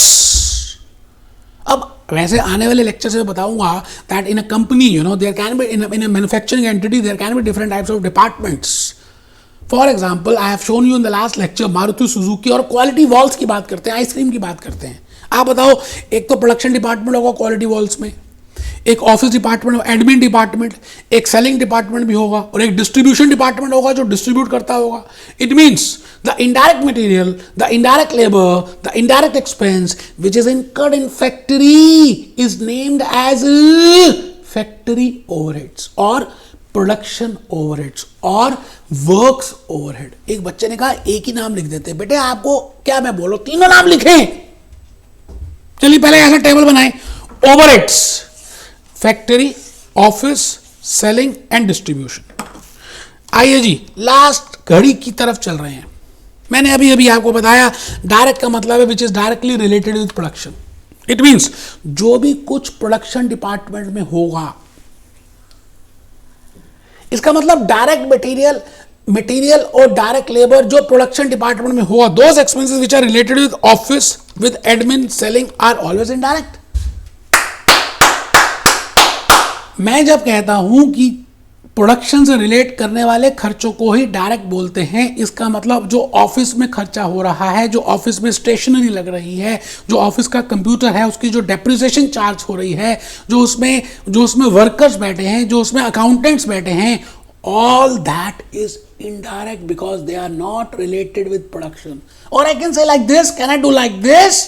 अब वैसे आने वाले लेक्चर से बताऊंगा that in a company, there can be in a manufacturing entity, there can be different types of departments. For example I have shown you in the last lecture Maruti Suzuki और Kwality Wall's की बात करते हैं, ice cream की बात करते हैं। आप बताओ, एक तो प्रोडक्शन डिपार्टमेंट होगा क्वालिटी वॉल्स में, एक ऑफिस डिपार्टमेंट, एडमिन डिपार्टमेंट, एक सेलिंग डिपार्टमेंट भी होगा और एक डिस्ट्रीब्यूशन डिपार्टमेंट होगा जो डिस्ट्रीब्यूट करता होगा। It means the indirect material, the indirect labour, the indirect expense which is incurred in factory is named as factory overheads और प्रोडक्शन ओवरहेड्स और वर्क्स ओवरहेड। एक बच्चे ने कहा एक ही नाम लिख देते। बेटे आपको क्या मैं बोलो, तीनों नाम लिखें। चलिए पहले ऐसा टेबल बनाए, overheads, factory, office, selling and distribution. आइए जी लास्ट घड़ी की तरफ चल रहे हैं। मैंने अभी आपको बताया डायरेक्ट का मतलब है which is directly related with production. It means जो भी कुछ प्रोडक्शन डिपार्टमेंट में होगा, इसका मतलब डायरेक्ट मटेरियल और डायरेक्ट लेबर जो प्रोडक्शन डिपार्टमेंट में होगा, those expenses which are related with office, with admin, selling are always indirect. मैं जब कहता हूं कि प्रोडक्शन से रिलेट करने वाले खर्चों को ही डायरेक्ट बोलते हैं, इसका मतलब जो ऑफिस में खर्चा हो रहा है, जो ऑफिस में स्टेशनरी लग रही है, जो ऑफिस का कंप्यूटर है उसकी जो डेप्रिसिएशन चार्ज हो रही है, जो उसमें वर्कर्स बैठे हैं, जो उसमें अकाउंटेंट्स बैठे हैं, all that is indirect because they are not related with production. Or I can say like this, can I do like this?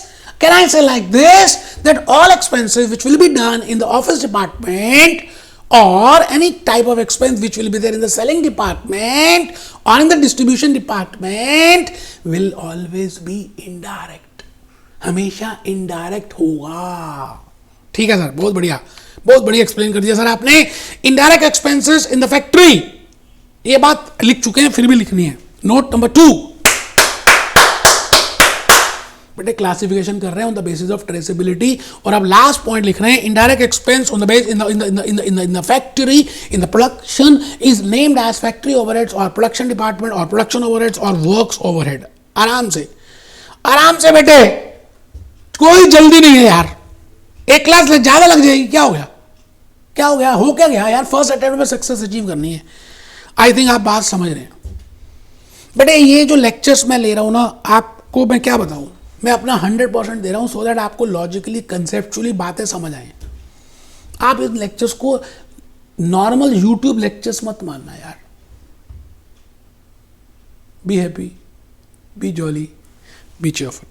Can I say like this, that all expenses which will be done in the office department or any type of expense which will be there in the selling department or in the distribution department will always be indirect. हमेशा indirect होगा। ठीक है sir, बहुत बढ़िया explain कर दिया sir आपने। Indirect expenses in the factory, ये बात लिख चुके हैं, फिर भी लिखनी है। नोट नंबर 2, बेटे क्लासिफिकेशन कर रहे हैं on the basis of traceability. और अब लास्ट पॉइंट लिख रहे हैं, indirect expense on the base in the factory in the production is named as factory overheads और प्रोडक्शन डिपार्टमेंट और प्रोडक्शन ओवरहेड्स और वर्क्स ओवरहेड। आराम से बेटे, कोई जल्दी नहीं है यार, एक क्लास ज्यादा लग जाएगी, क्या हो गया हो क्या गया यार, फर्स्ट अटेम्प्ट में सक्सेस अचीव करनी है। आई थिंक आप बात समझ रहे हैं बेटे। ये जो लेक्चर्स मैं ले रहा हूं ना, आपको मैं क्या बताऊं, मैं अपना 100% दे रहा हूं सो दैट आपको लॉजिकली कंसेप्चुअली बातें समझ आए। आप इन लेक्चर्स को नॉर्मल यूट्यूब लेक्चर्स मत मानना यार। Be happy, B jolly, B cheerful.